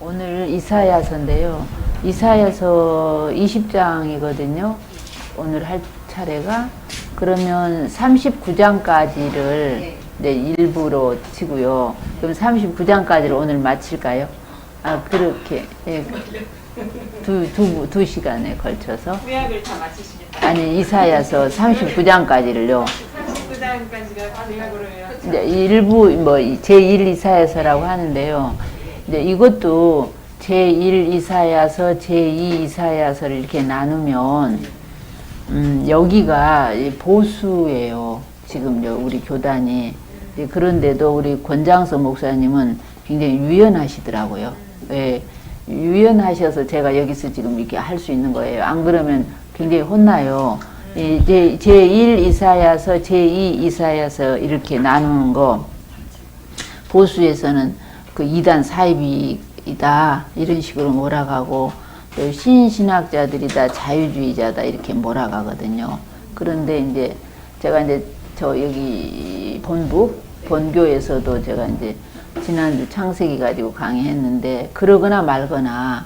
오늘 이사야서인데요. 이사야서 20장이거든요. 오늘 할 차례가. 그러면 39장까지를 네, 일부로 치고요. 그럼 39장까지를 오늘 마칠까요? 아, 그렇게. 예. 두 시간에 걸쳐서. 구약을 다 마치시겠다. 아니, 이사야서 39장까지를요. 39장까지가 구약으로요. 이제 일부, 제1 이사야서라고 하는데요. 이제 이것도 제1 이사야서, 제2 이사야서를 이렇게 나누면, 여기가 보수예요. 지금 우리 교단이. 그런데도 우리 권장서 목사님은 굉장히 유연하시더라고요. 예, 유연하셔서 제가 여기서 지금 이렇게 할 수 있는 거예요. 안 그러면 굉장히 혼나요. 제1 이사야서, 제2 이사야서 이렇게 나누는 거, 보수에서는 그 이단 사이비이다 이런 식으로 몰아가고, 또 신신학자들이다 자유주의자다 이렇게 몰아가거든요. 그런데 이제 제가 이제 저 여기 본교에서도 제가 이제 지난주 창세기 가지고 강의했는데, 그러거나 말거나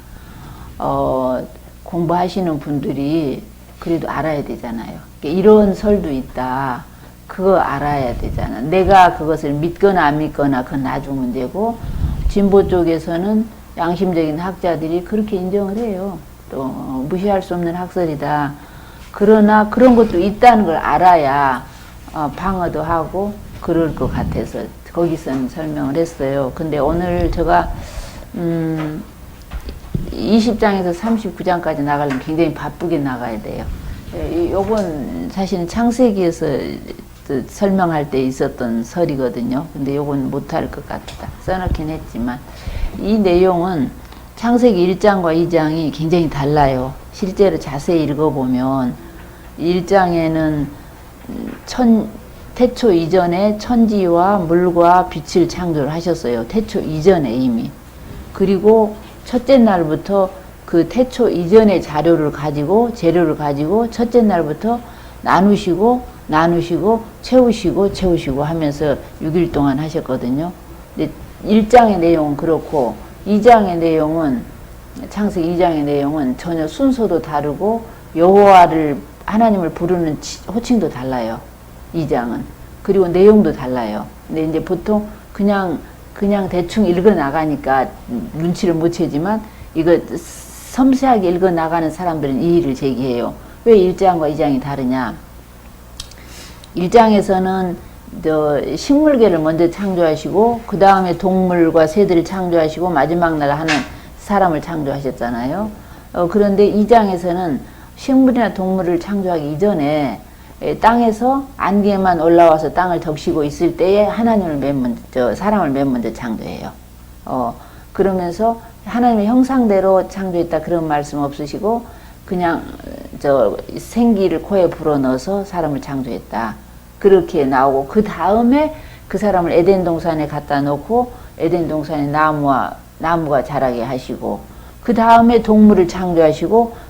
공부하시는 분들이 그래도 알아야 되잖아요. 이런 설도 있다. 그거 알아야 되잖아. 내가 그것을 믿거나 안 믿거나 그건 나중 문제고, 진보 쪽에서는 양심적인 학자들이 그렇게 인정을 해요. 또 무시할 수 없는 학설이다. 그러나 그런 것도 있다는 걸 알아야 방어도 하고 그럴 것 같아서 거기서는 설명을 했어요. 근데 오늘 제가 20장에서 39장까지 나가려면 굉장히 바쁘게 나가야 돼요. 요건 사실은 창세기에서 설명할 때 있었던 설이거든요. 근데 요건 못할 것 같다. 써놓긴 했지만, 이 내용은 창세기 1장과 2장이 굉장히 달라요. 실제로 자세히 읽어보면 1장에는 태초 이전에 천지와 물과 빛을 창조를 하셨어요. 태초 이전에 이미. 그리고 첫째 날부터 그 태초 이전의 재료를 가지고 첫째 날부터 나누시고 채우시고 하면서 6일 동안 하셨거든요. 근데 1장의 내용은 그렇고, 2장의 내용은, 창세기 2장의 내용은 전혀 순서도 다르고 여호와를 하나님을 부르는 호칭도 달라요. 2장은. 그리고 내용도 달라요. 근데 이제 보통 그냥 대충 읽어 나가니까 눈치를 못 채지만, 이거 섬세하게 읽어 나가는 사람들은 이의를 제기해요. 왜 1장과 2장이 다르냐? 1장에서는 식물계를 먼저 창조하시고, 그 다음에 동물과 새들을 창조하시고, 마지막 날 하는 사람을 창조하셨잖아요. 그런데 2장에서는 식물이나 동물을 창조하기 이전에 땅에서 안개만 올라와서 땅을 적시고 있을 때에 사람을 맨 먼저 창조해요. 그러면서 하나님의 형상대로 창조했다 그런 말씀 없으시고, 그냥 생기를 코에 불어넣어서 사람을 창조했다. 그렇게 나오고, 그 다음에 그 사람을 에덴 동산에 갖다 놓고 에덴 동산에 나무가 자라게 하시고, 그 다음에 동물을 창조하시고,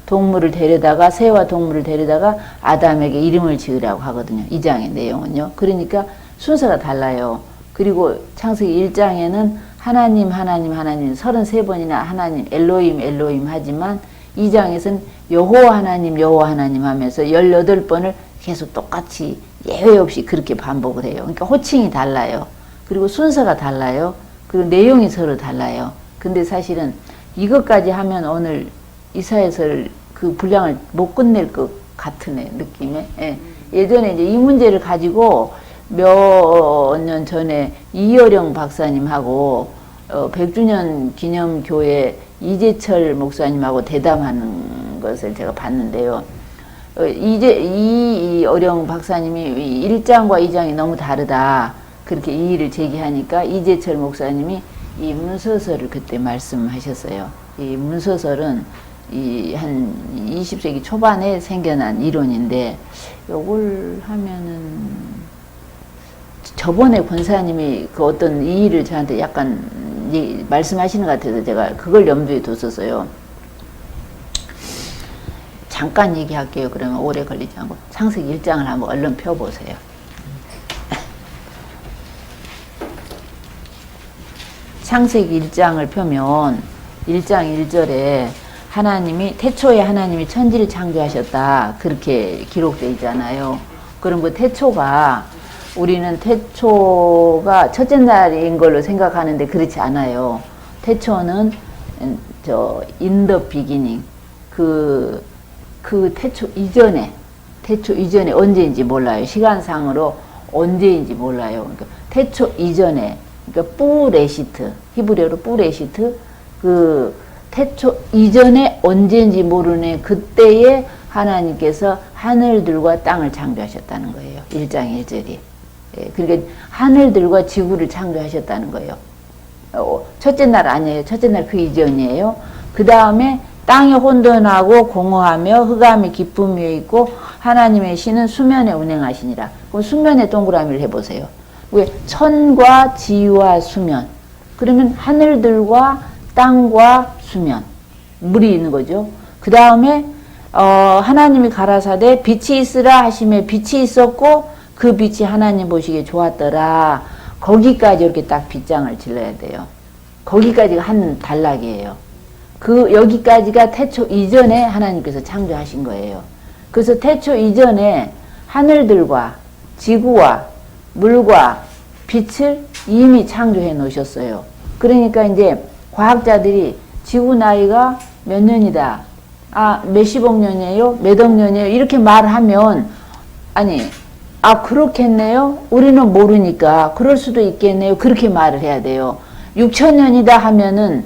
새와 동물을 데려다가 아담에게 이름을 지으라고 하거든요. 2장의 내용은요. 그러니까 순서가 달라요. 그리고 창세기 1장에는 하나님 33번이나 하나님 엘로임 하지만, 2장에서는 여호와 하나님 하면서 18번을 계속 똑같이 예외 없이 그렇게 반복을 해요. 그러니까 호칭이 달라요. 그리고 순서가 달라요. 그리고 내용이 서로 달라요. 근데 사실은 이것까지 하면 오늘 이사야서를 그 분량을 못 끝낼 것 같은 느낌에. 예. 예전에 이제 이 문제를 가지고 몇 년 전에 이어령 박사님하고 100주년 기념교회 이재철 목사님하고 대담하는 것을 제가 봤는데요. 이어령 박사님이 1장과 2장이 너무 다르다, 그렇게 이의를 제기하니까 이재철 목사님이 이 문서설을 그때 말씀하셨어요. 이 문서설은 한 20세기 초반에 생겨난 이론인데, 요걸 하면은 저번에 권사님이 그 어떤 이의를 저한테 약간 말씀하시는 것 같아서 제가 그걸 염두에 뒀었어요. 잠깐 얘기할게요. 그러면 오래 걸리지 않고. 창세기 1장을 한번 얼른 펴보세요. 창세기 1장을 펴면 1장 1절에 하나님이 태초에 하나님이 천지를 창조하셨다 그렇게 기록되어 있잖아요. 그럼 그 태초가 우리는 태초가 첫째 날인 걸로 생각하는데 그렇지 않아요. 태초는 in the beginning 그 태초 이전에 언제인지 몰라요. 시간상으로 언제인지 몰라요. 그러니까 태초 이전에 그러니까 뿌레시트 히브리어로 뿌레시트 그 태초 이전에 언제인지 모르네 그때에 하나님께서 하늘들과 땅을 창조하셨다는 거예요. 1장 1절이. 예, 그러니까 하늘들과 지구를 창조하셨다는 거예요. 첫째 날 아니에요. 첫째 날 그 이전이에요. 그 다음에 땅이 혼돈하고 공허하며 흑암이 깊음 위에 있고 하나님의 신은 수면에 운행하시니라. 그럼 수면에 동그라미를 해보세요. 왜? 천과 지와 수면. 그러면 하늘들과 땅과 수면. 물이 있는 거죠. 그 다음에 하나님이 가라사대 빛이 있으라 하심에 빛이 있었고 그 빛이 하나님 보시기에 좋았더라. 거기까지 이렇게 딱 빗장을 질러야 돼요. 거기까지가 한 단락이에요. 여기까지가 태초 이전에 하나님께서 창조하신 거예요. 그래서 태초 이전에 하늘들과 지구와 물과 빛을 이미 창조해 놓으셨어요. 그러니까 이제 과학자들이 지구 나이가 몇 년이다. 몇십억 년이에요? 몇억 년이에요? 이렇게 말하면 그렇겠네요? 우리는 모르니까 그럴 수도 있겠네요. 그렇게 말을 해야 돼요. 6천년이다 하면은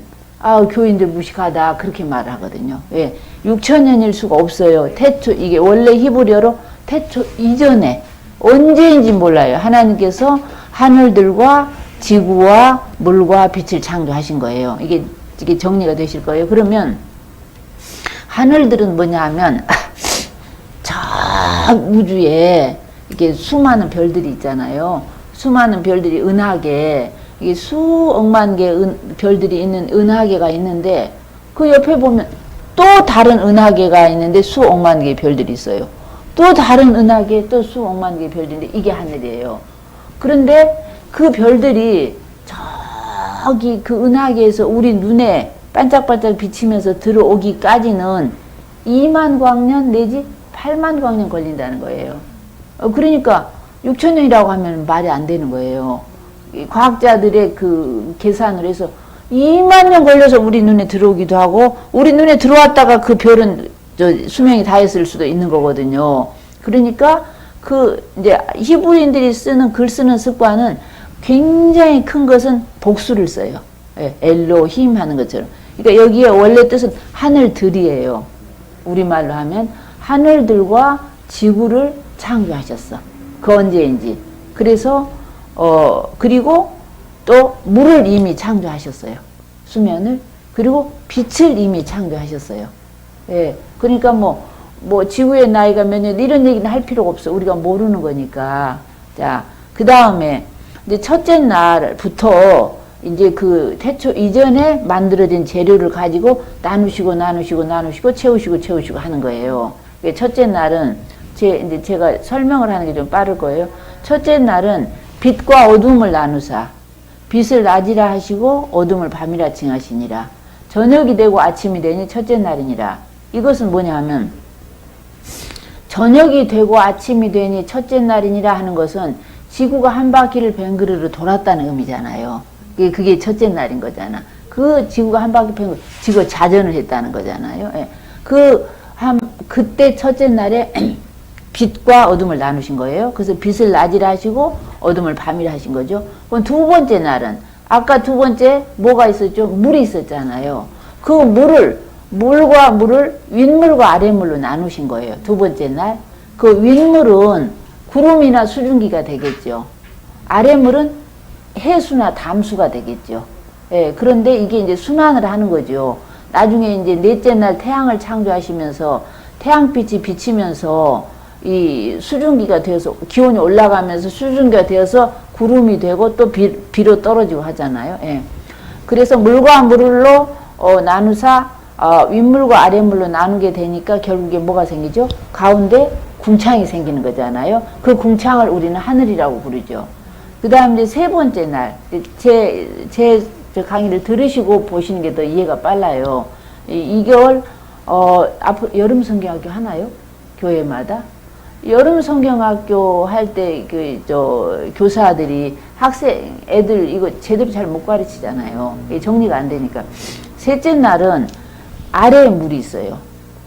교인들 무식하다 그렇게 말을 하거든요. 왜? 6천년일 수가 없어요. 태초 이게 원래 히브리어로 태초 이전에 언제인지 몰라요. 하나님께서 하늘들과 지구와 물과 빛을 창조하신 거예요. 이게 정리가 되실 거예요. 그러면 하늘들은 뭐냐 하면 저 우주에 이렇게 수많은 별들이 있잖아요. 수많은 별들이 은하계 이게 수억만 개 별들이 있는 은하계가 있는데 그 옆에 보면 또 다른 은하계가 있는데 수억만 개의 별들이 있어요. 또 다른 은하계 또 수억만 개의 별들인데 이게 하늘이에요. 그런데 그 별들이 저기 그 은하계에서 우리 눈에 반짝반짝 비치면서 들어오기까지는 2만 광년 내지 8만 광년 걸린다는 거예요. 그러니까 6천년이라고 하면 말이 안 되는 거예요. 과학자들의 그 계산을 해서 2만 년 걸려서 우리 눈에 들어오기도 하고 우리 눈에 들어왔다가 그 별은 수명이 다했을 수도 있는 거거든요. 그러니까 이제 히브리인들이 글 쓰는 습관은 굉장히 큰 것은 복수를 써요. 엘로힘 하는 것처럼. 그러니까 여기에 원래 뜻은 하늘들이에요. 우리말로 하면 하늘들과 지구를 창조하셨어. 그 언제인지. 그래서 그리고 또 물을 이미 창조하셨어요. 수면을. 그리고 빛을 이미 창조하셨어요. 예. 그러니까 뭐 지구의 나이가 몇 년 이런 얘기는 할 필요가 없어. 우리가 모르는 거니까. 자, 그 다음에 이제 첫째 날부터 이제 그 태초 이전에 만들어진 재료를 가지고 나누시고 채우시고 하는 거예요. 첫째 날은 이제 제가 설명을 하는 게 좀 빠를 거예요. 첫째 날은 빛과 어둠을 나누사 빛을 낮이라 하시고 어둠을 밤이라 칭하시니라. 저녁이 되고 아침이 되니 첫째 날이니라. 이것은 뭐냐 하면 저녁이 되고 아침이 되니 첫째 날이니라 하는 것은 지구가 한 바퀴를 뱅그르르 돌았다는 의미잖아요. 그게 첫째 날인 거잖아. 그 지구가 한 바퀴 뱅그르르 지구가 자전을 했다는 거잖아요. 예. 그때 첫째 날에 빛과 어둠을 나누신 거예요. 그래서 빛을 낮이라 하시고 어둠을 밤이라 하신 거죠. 그럼 두 번째 날은 아까 두 번째 뭐가 있었죠? 물이 있었잖아요. 그 물과 물을 윗물과 아랫물로 나누신 거예요. 두 번째 날. 그 윗물은 구름이나 수증기가 되겠죠. 아랫물은 해수나 담수가 되겠죠. 예, 그런데 이게 이제 순환을 하는 거죠. 나중에 이제 넷째 날 태양을 창조하시면서 태양빛이 비치면서 이 수증기가 되어서 기온이 올라가면서 수증기가 되어서 구름이 되고 또 비로 떨어지고 하잖아요. 예. 그래서 물과 물로 나누사 윗물과 아랫물로 나누게 되니까 결국에 뭐가 생기죠? 가운데 궁창이 생기는 거잖아요. 그 궁창을 우리는 하늘이라고 부르죠. 그 다음 이제 세 번째 날, 제 저 강의를 들으시고 보시는 게 더 이해가 빨라요. 2개월 앞으로 여름 성경학교 하나요? 교회마다? 여름 성경학교 할 때 교사들이 학생 애들 이거 제대로 잘 못 가르치잖아요. 정리가 안 되니까. 셋째 날은 아래에 물이 있어요.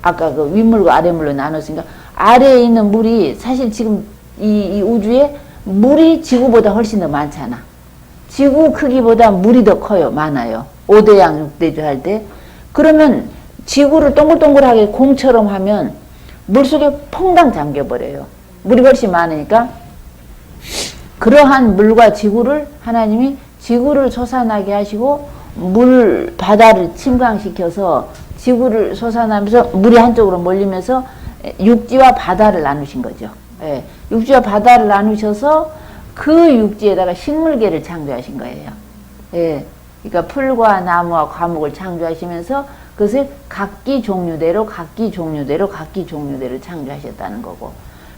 아까 그 윗물과 아래물로 나눴으니까 아래에 있는 물이 사실 지금 이 우주에 물이 지구보다 훨씬 더 많잖아. 지구 크기보다 물이 더 커요. 많아요. 5대양 6대주 할 때. 그러면 지구를 동글동글하게 공처럼 하면 물속에 퐁당 잠겨버려요. 물이 훨씬 많으니까. 그러한 물과 지구를 하나님이 지구를 솟아나게 하시고 물 바다를 침강시켜서 지구를 솟아나면서 물이 한쪽으로 몰리면서 육지와 바다를 나누신 거죠. 예, 육지와 바다를 나누셔서 그 육지에다가 식물계를 창조하신 거예요. 예, 그러니까 풀과 나무와 과목을 창조하시면서 그것을 각기 종류대로 창조하셨다는 거고.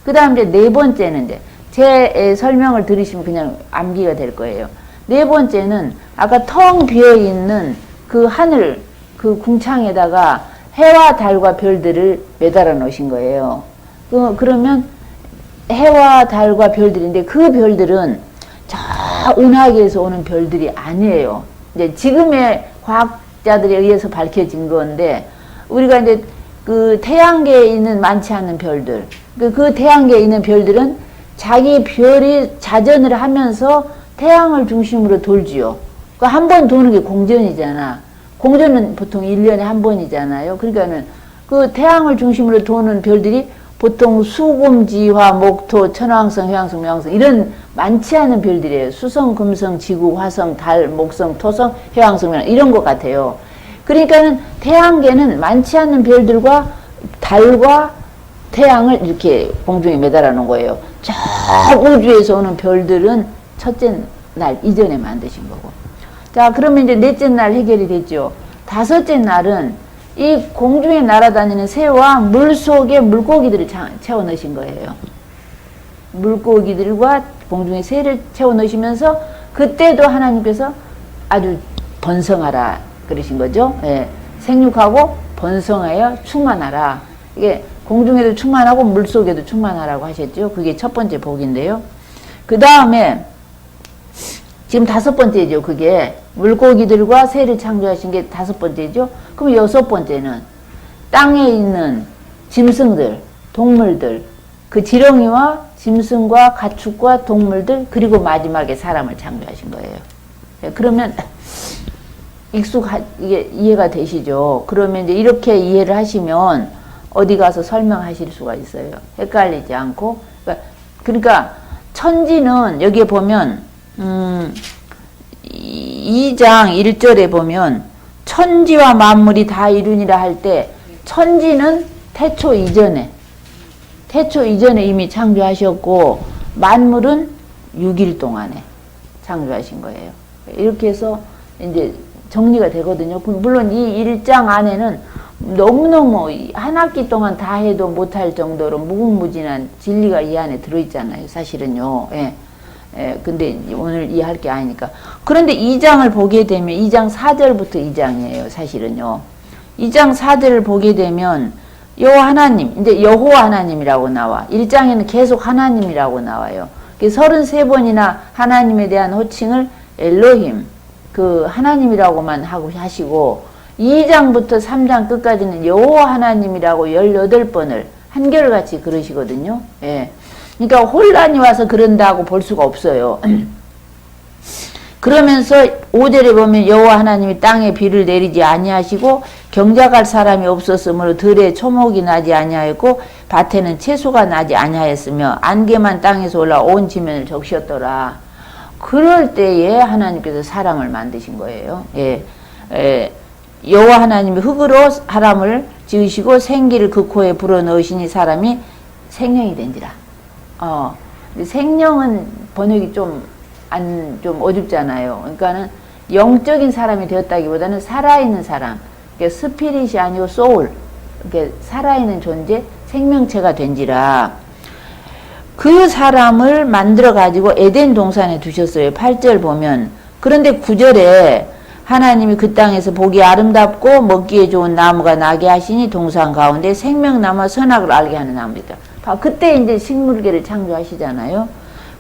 그 다음 이제 네 번째는 제 설명을 들으시면 그냥 암기가 될 거예요. 네 번째는 아까 텅 비어있는 그 하늘, 그 궁창에다가 해와 달과 별들을 매달아 놓으신 거예요. 그러면 해와 달과 별들인데 그 별들은 저 은하계에서 오는 별들이 아니에요. 이제 지금의 과학자들에 의해서 밝혀진 건데 우리가 이제 그 태양계에 있는 많지 않은 별들, 그 태양계에 있는 별들은 자기 별이 자전을 하면서 태양을 중심으로 돌지요. 그 한 번 도는 게 공전이잖아. 공전은 보통 1년에 한 번이잖아요. 그러니까는 그 태양을 중심으로 도는 별들이 보통 수금지화, 목토, 천왕성, 회왕성, 명왕성 이런 많지 않은 별들이에요. 수성, 금성, 지구, 화성, 달, 목성, 토성, 회왕성, 명왕성 이런 것 같아요. 그러니까는 태양계는 많지 않은 별들과 달과 태양을 이렇게 공중에 매달아 놓은 거예요. 저 우주에서 오는 별들은 첫째 날 이전에 만드신 거고. 자, 그러면 이제 넷째 날 해결이 됐죠. 다섯째 날은 이 공중에 날아다니는 새와 물 속에 물고기들을 채워 넣으신 거예요. 물고기들과 공중에 새를 채워 넣으시면서 그때도 하나님께서 아주 번성하라 그러신 거죠. 예. 생육하고 번성하여 충만하라. 이게 공중에도 충만하고 물 속에도 충만하라고 하셨죠. 그게 첫 번째 복인데요. 그 다음에 지금 다섯 번째죠. 그게 물고기들과 새를 창조하신 게 다섯 번째죠. 그럼 여섯 번째는 땅에 있는 짐승들, 동물들, 그 지렁이와 짐승과 가축과 동물들 그리고 마지막에 사람을 창조하신 거예요. 그러면 이게 이해가 되시죠? 그러면 이제 이렇게 이해를 하시면 어디 가서 설명하실 수가 있어요. 헷갈리지 않고. 그러니까 천지는 여기에 보면 2장 1절에 보면 천지와 만물이 다 이루니라 할 때 천지는 태초 이전에 이미 창조하셨고 만물은 6일 동안에 창조하신 거예요. 이렇게 해서 이제 정리가 되거든요. 물론 이 1장 안에는 너무너무 한 학기 동안 다 해도 못할 정도로 무궁무진한 진리가 이 안에 들어있잖아요. 사실은요. 예. 예, 근데 오늘 이해할 게 아니니까. 그런데 2장을 보게 되면 2장 4절부터 2장이에요. 사실은요. 2장 4절을 보게 되면 여호와 하나님, 이제 여호와 하나님이라고 나와. 1장에는 계속 하나님이라고 나와요. 33번이나 하나님에 대한 호칭을 엘로힘, 그 하나님이라고만 하고 하시고 2장부터 3장 끝까지는 여호와 하나님이라고 18번을 한결같이 그러시거든요. 예. 그러니까 혼란이 와서 그런다고 볼 수가 없어요. 그러면서 5절에 보면 여호와 하나님이 땅에 비를 내리지 아니하시고 경작할 사람이 없었으므로 들에 초목이 나지 아니하였고 밭에는 채소가 나지 아니하였으며 안개만 땅에서 올라 온 지면을 적셨더라. 그럴 때에 하나님께서 사람을 만드신 거예요. 예. 여호와 하나님이 흙으로 사람을 지으시고 생기를 그 코에 불어넣으시니 사람이 생명이 된지라. 생명은 번역이 좀 어둡잖아요. 그러니까는 영적인 사람이 되었다기보다는 살아있는 사람, 그러니까 스피릿이 아니고 소울, 그러니까 살아있는 존재, 생명체가 된지라. 그 사람을 만들어 가지고 에덴 동산에 두셨어요. 8절 보면. 그런데 9절에 하나님이 그 땅에서 보기 아름답고 먹기에 좋은 나무가 나게 하시니 동산 가운데 생명나무와 선악을 알게 하는 나무이다. 그때 이제 식물계를 창조하시잖아요.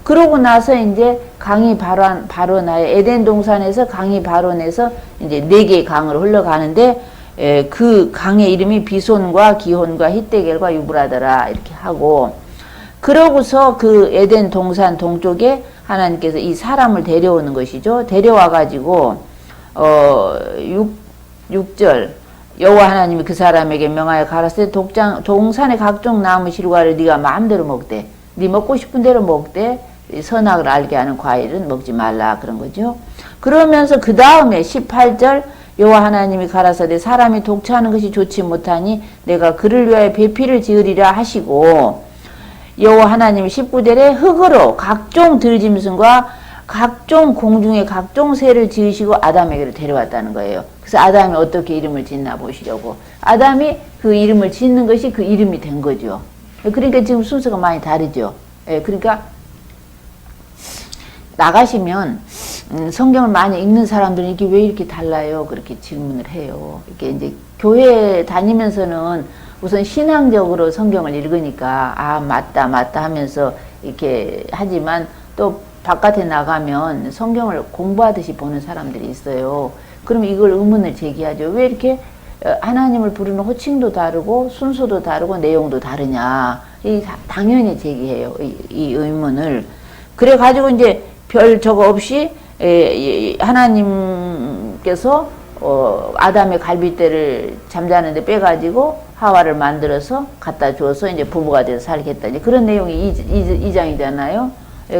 그러고 나서 이제 강이 발원하여 에덴 동산에서 강이 발원해서 이제 4개의 강으로 흘러가는데 그 강의 이름이 비손과 기혼과 히데겔과 유브라더라 이렇게 하고, 그러고서 그 에덴 동산 동쪽에 하나님께서 이 사람을 데려오는 것이죠. 데려와 가지고 6절 여호와 하나님이 그 사람에게 명하여 가라사대 동산의 각종 나무 실과를 네가 마음대로 먹되 네 먹고 싶은 대로 먹되 선악을 알게 하는 과일은 먹지 말라 그런 거죠. 그러면서 그 다음에 18절 여호와 하나님이 가라사대 사람이 독차하는 것이 좋지 못하니 내가 그를 위하여 배필을 지으리라 하시고, 여호와 하나님이 19절에 흙으로 각종 들짐승과 각종 공중의 각종 새를 지으시고 아담에게로 데려왔다는 거예요. 그래서 아담이 어떻게 이름을 짓나 보시려고 아담이 그 이름을 짓는 것이 그 이름이 된 거죠. 그러니까 지금 순서가 많이 다르죠. 그러니까 나가시면 성경을 많이 읽는 사람들은 이게 왜 이렇게 달라요? 그렇게 질문을 해요. 이렇게 이제 교회 다니면서는 우선 신앙적으로 성경을 읽으니까 아 맞다 하면서 이렇게 하지만 또 바깥에 나가면 성경을 공부하듯이 보는 사람들이 있어요. 그럼 이걸 의문을 제기하죠. 왜 이렇게 하나님을 부르는 호칭도 다르고 순서도 다르고 내용도 다르냐. 당연히 제기해요. 이 의문을. 그래 가지고 이제 별 저거 없이 하나님께서 아담의 갈빗대를 잠자는데 빼가지고 하와를 만들어서 갖다 주어서 이제 부부가 돼서 살겠다. 이제 그런 내용이 2장이잖아요.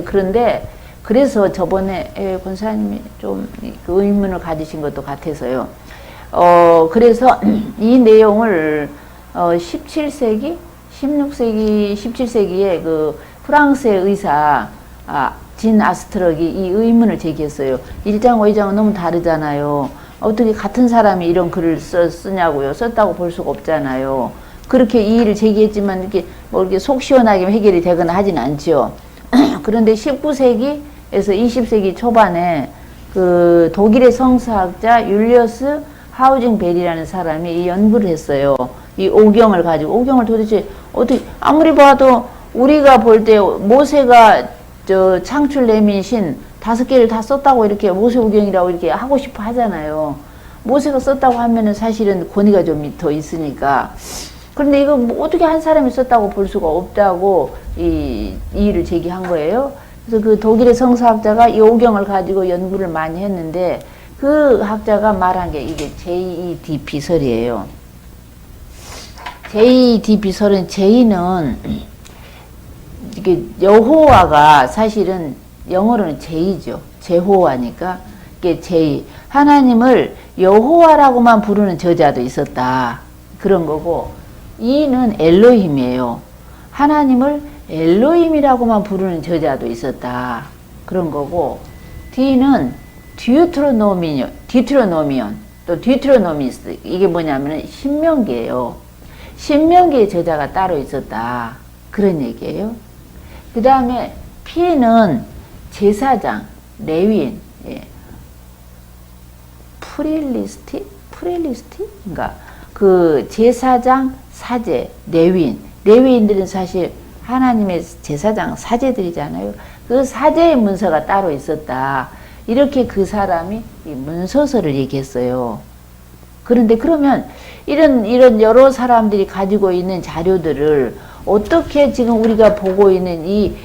그런데 그래서 저번에 권사님이 좀 그 의문을 가지신 것도 같아서요. 그래서 이 내용을 17세기, 16세기, 17세기에 그 프랑스의 의사 진 아스트럭이 이 의문을 제기했어요. 1장, 5장은 너무 다르잖아요. 어떻게 같은 사람이 이런 글을 쓰냐고요. 썼다고 볼 수가 없잖아요. 그렇게 이의를 제기했지만 이렇게 뭐 이렇게 속 시원하게 해결이 되거나 하진 않죠. 그런데 19세기에서 20세기 초반에 그 독일의 성서학자 율리어스 하우징벨이라는 사람이 이 연구를 했어요. 이 오경을 가지고 오경을 도대체 어떻게 아무리 봐도 우리가 볼 때 모세가 저 창출 내민신 5개를 다 썼다고 이렇게 모세오경이라고 이렇게 하고 싶어 하잖아요. 모세가 썼다고 하면은 사실은 권위가 좀 더 있으니까. 그런데 이거 뭐 어떻게 한 사람이 썼다고 볼 수가 없다고 이의를 제기한 거예요. 그래서 그 독일의 성서학자가 이 오경을 가지고 연구를 많이 했는데 그 학자가 말한 게 이게 JEDP설이에요. JEDP설은 J는 이게 여호와가 사실은 영어로는 제이죠. 제호와니까 이게 제이. 하나님을 여호와라고만 부르는 저자도 있었다. 그런 거고, 이는 엘로힘이에요. 하나님을 엘로힘이라고만 부르는 저자도 있었다. 그런 거고, D는 디우트로노미온, 또 디우트로노미스트. 이게 뭐냐면은 신명기예요. 신명기의 저자가 따로 있었다. 그런 얘기예요. 그 다음에 P는 제사장, 레위인, 프릴리스트인가? 그 제사장, 사제, 레위인들은 사실 하나님의 제사장, 사제들이잖아요. 그 사제의 문서가 따로 있었다. 이렇게 그 사람이 이 문서서를 얘기했어요. 그런데 그러면 이런 여러 사람들이 가지고 있는 자료들을 어떻게 지금 우리가 보고 있는 이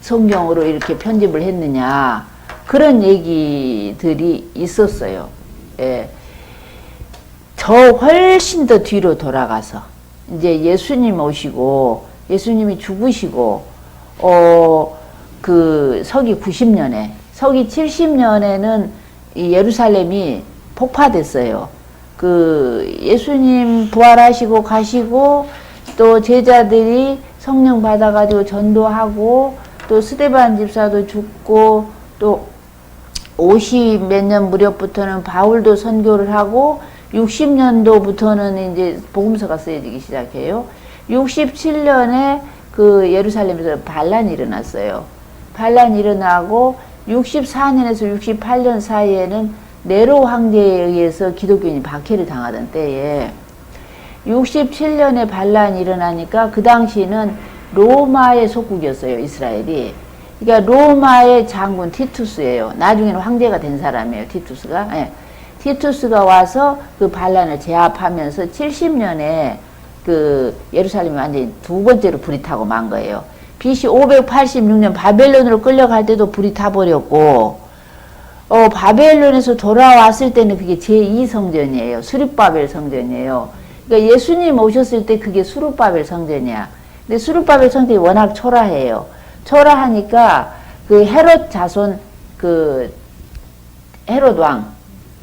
성경으로 이렇게 편집을 했느냐. 그런 얘기들이 있었어요. 저 훨씬 더 뒤로 돌아가서, 이제 예수님 오시고, 예수님이 죽으시고, 그 서기 90년에, 서기 70년에는 이 예루살렘이 폭파됐어요. 그 예수님 부활하시고 가시고, 또 제자들이 성령 받아가지고 전도하고, 또 스데반 집사도 죽고, 또 50 몇 년 무렵부터는 바울도 선교를 하고, 60년도부터는 이제 복음서가 쓰여지기 시작해요. 67년에 그 예루살렘에서 반란이 일어났어요. 반란이 일어나고 64년에서 68년 사이에는 네로 황제에 의해서 기독교인이 박해를 당하던 때에 67년에 반란이 일어나니까 그 당시는 로마의 속국이었어요, 이스라엘이. 그러니까 로마의 장군 티투스예요. 나중에는 황제가 된 사람이에요, 티투스가. 예. 티투스가 와서 그 반란을 제압하면서 70년에 그 예루살렘이 완전히 두 번째로 불이 타고 만 거예요. BC 586년 바벨론으로 끌려갈 때도 불이 타버렸고, 바벨론에서 돌아왔을 때는 그게 제2성전이에요. 수룹바벨 성전이에요. 그러니까 예수님 오셨을 때 그게 수룹바벨 성전이야. 근데 수룹바벨 성전이 워낙 초라해요. 초라하니까 그 헤롯 자손 그 헤롯 왕,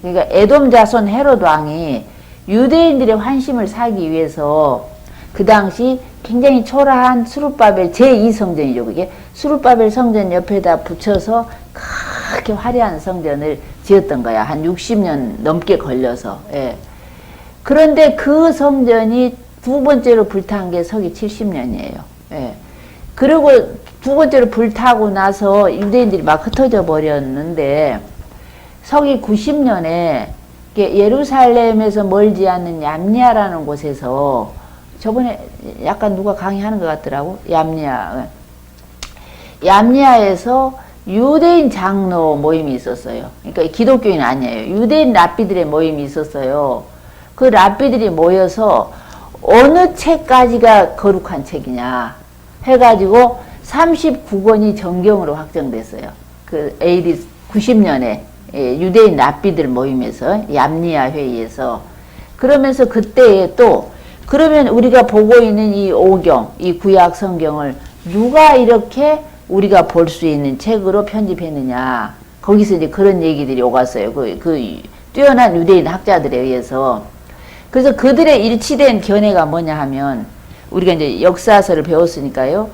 그러니까 에돔 자손 헤롯 왕이 유대인들의 환심을 사기 위해서 그 당시 굉장히 초라한 수룹바벨 제2성전이죠. 그게 수룹바벨 성전 옆에다 붙여서 그렇게 화려한 성전을 지었던 거야. 한 60년 넘게 걸려서. 예. 그런데 그 성전이 두 번째로 불탄 게 서기 70년이에요. 예. 그리고 두 번째로 불타고 나서 유대인들이 막 흩어져 버렸는데 서기 90년에 예루살렘에서 멀지 않는 얌니아라는 곳에서 저번에 약간 누가 강의하는 것 같더라고. 얌니아에서 유대인 장로 모임이 있었어요. 그러니까 기독교인 아니에요. 유대인 랍비들의 모임이 있었어요. 그 랍비들이 모여서 어느 책까지가 거룩한 책이냐 해가지고 39권이 정경으로 확정됐어요. 그 AD 90년에 유대인 랍비들 모임에서 얌니아 회의에서. 그러면서 그때에 또 그러면 우리가 보고 있는 이 오경, 이 구약 성경을 누가 이렇게 우리가 볼 수 있는 책으로 편집했느냐. 거기서 이제 그런 얘기들이 오갔어요. 그 뛰어난 유대인 학자들에 의해서. 그래서 그들의 일치된 견해가 뭐냐 하면 우리가 이제 역사서를 배웠으니까요.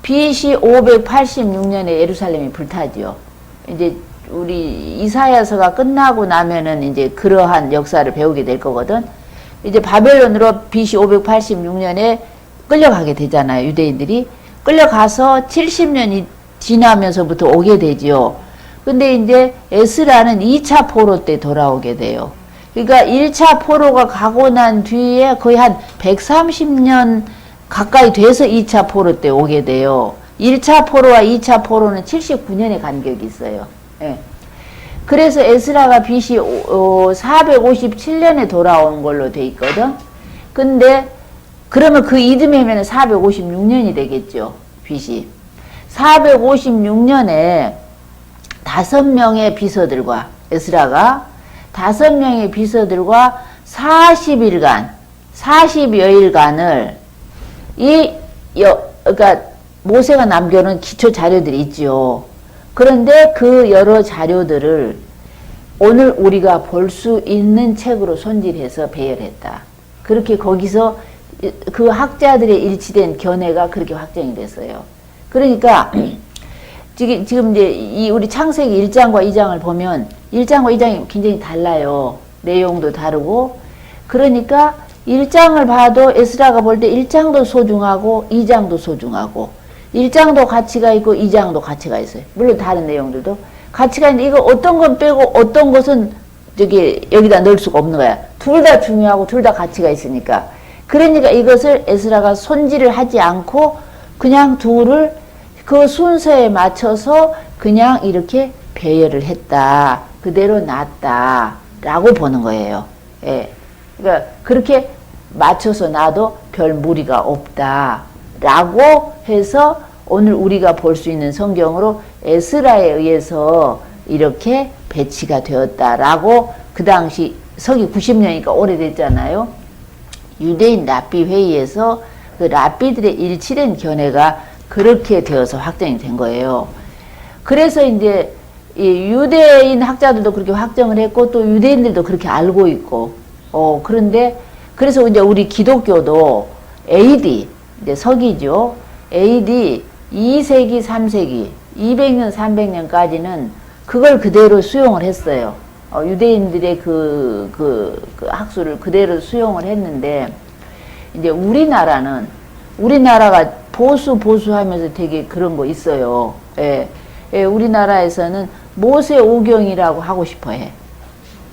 BC 586년에 예루살렘이 불타지요. 이제 우리 이사야서가 끝나고 나면은 이제 그러한 역사를 배우게 될 거거든. 이제 바벨론으로 BC 586년에 끌려가게 되잖아요. 유대인들이. 끌려가서 70년이 지나면서부터 오게 되지요. 근데 이제 에스라는 2차 포로 때 돌아오게 돼요. 그러니까 1차 포로가 가고 난 뒤에 거의 한 130년 가까이 돼서 2차 포로 때 오게 돼요. 1차 포로와 2차 포로는 79년의 간격이 있어요. 예. 그래서 에스라가 BC 457년에 돌아온 걸로 돼 있거든. 근데 그러면 그 이듬해면 456년이 되겠죠. BC 456년에 5명의 비서들과 에스라가 5명의 비서들과 40일간 40여일간을 그러니까 모세가 남겨놓은 기초 자료들이 있죠. 그런데 그 여러 자료들을 오늘 우리가 볼 수 있는 책으로 손질해서 배열했다. 그렇게 거기서 그 학자들의 일치된 견해가 그렇게 확정이 됐어요. 그러니까 지금 이제 이 우리 창세기 1장과 2장을 보면 1장과 2장이 굉장히 달라요. 내용도 다르고. 그러니까 1장을 봐도 에스라가 볼 때 1장도 소중하고 2장도 소중하고 1장도 가치가 있고 2장도 가치가 있어요. 물론 다른 내용들도 가치가 있는데 이거 어떤 건 빼고 어떤 것은 여기다 넣을 수가 없는 거야. 둘 다 중요하고 둘 다 가치가 있으니까. 그러니까 이것을 에스라가 손질을 하지 않고 그냥 둘을 그 순서에 맞춰서 그냥 이렇게 배열을 했다. 그대로 놨다. 라고 보는 거예요. 예. 그러니까 그렇게 맞춰서 놔도 별 무리가 없다. 라고 해서 오늘 우리가 볼 수 있는 성경으로 에스라에 의해서 이렇게 배치가 되었다라고 그 당시 서기 90년이니까 오래됐잖아요. 유대인 랍비 회의에서 그 랍비들의 일치된 견해가 그렇게 되어서 확정이 된 거예요. 그래서 이제 이 유대인 학자들도 그렇게 확정을 했고 또 유대인들도 그렇게 알고 있고 그런데 그래서 이제 우리 기독교도 AD 이제 서기죠. AD 2세기 3세기 200년 300년까지는 그걸 그대로 수용을 했어요. 유대인들의 그 학술을 그대로 수용을 했는데 이제 우리나라가 보수하면서 되게 그런 거 있어요. 예. 예, 우리나라에서는 모세 오경이라고 하고 싶어 해.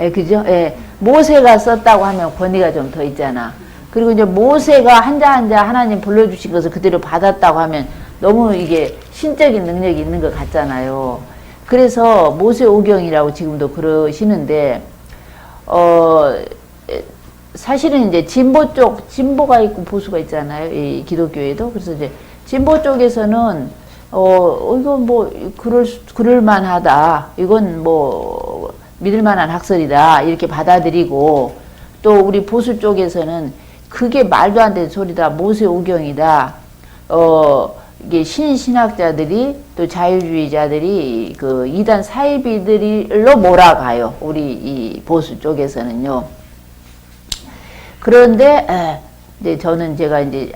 예, 그죠? 예. 모세가 썼다고 하면 권위가 좀 더 있잖아. 그리고 이제 모세가 한자 한자 하나님 불러주신 것을 그대로 받았다고 하면 너무 이게 신적인 능력이 있는 것 같잖아요. 그래서 모세오경이라고 지금도 그러시는데, 사실은 이제 진보 쪽, 진보가 있고 보수가 있잖아요. 이 기독교에도. 그래서 이제 진보 쪽에서는, 이건 뭐, 그럴만하다. 이건 뭐, 믿을만한 학설이다. 이렇게 받아들이고, 또 우리 보수 쪽에서는 그게 말도 안 되는 소리다. 모세오경이다. 이게 신학자들이 또 자유주의자들이 그 이단 사이비들로 몰아가요. 우리 이 보수 쪽에서는요. 그런데 이제 저는 제가 이제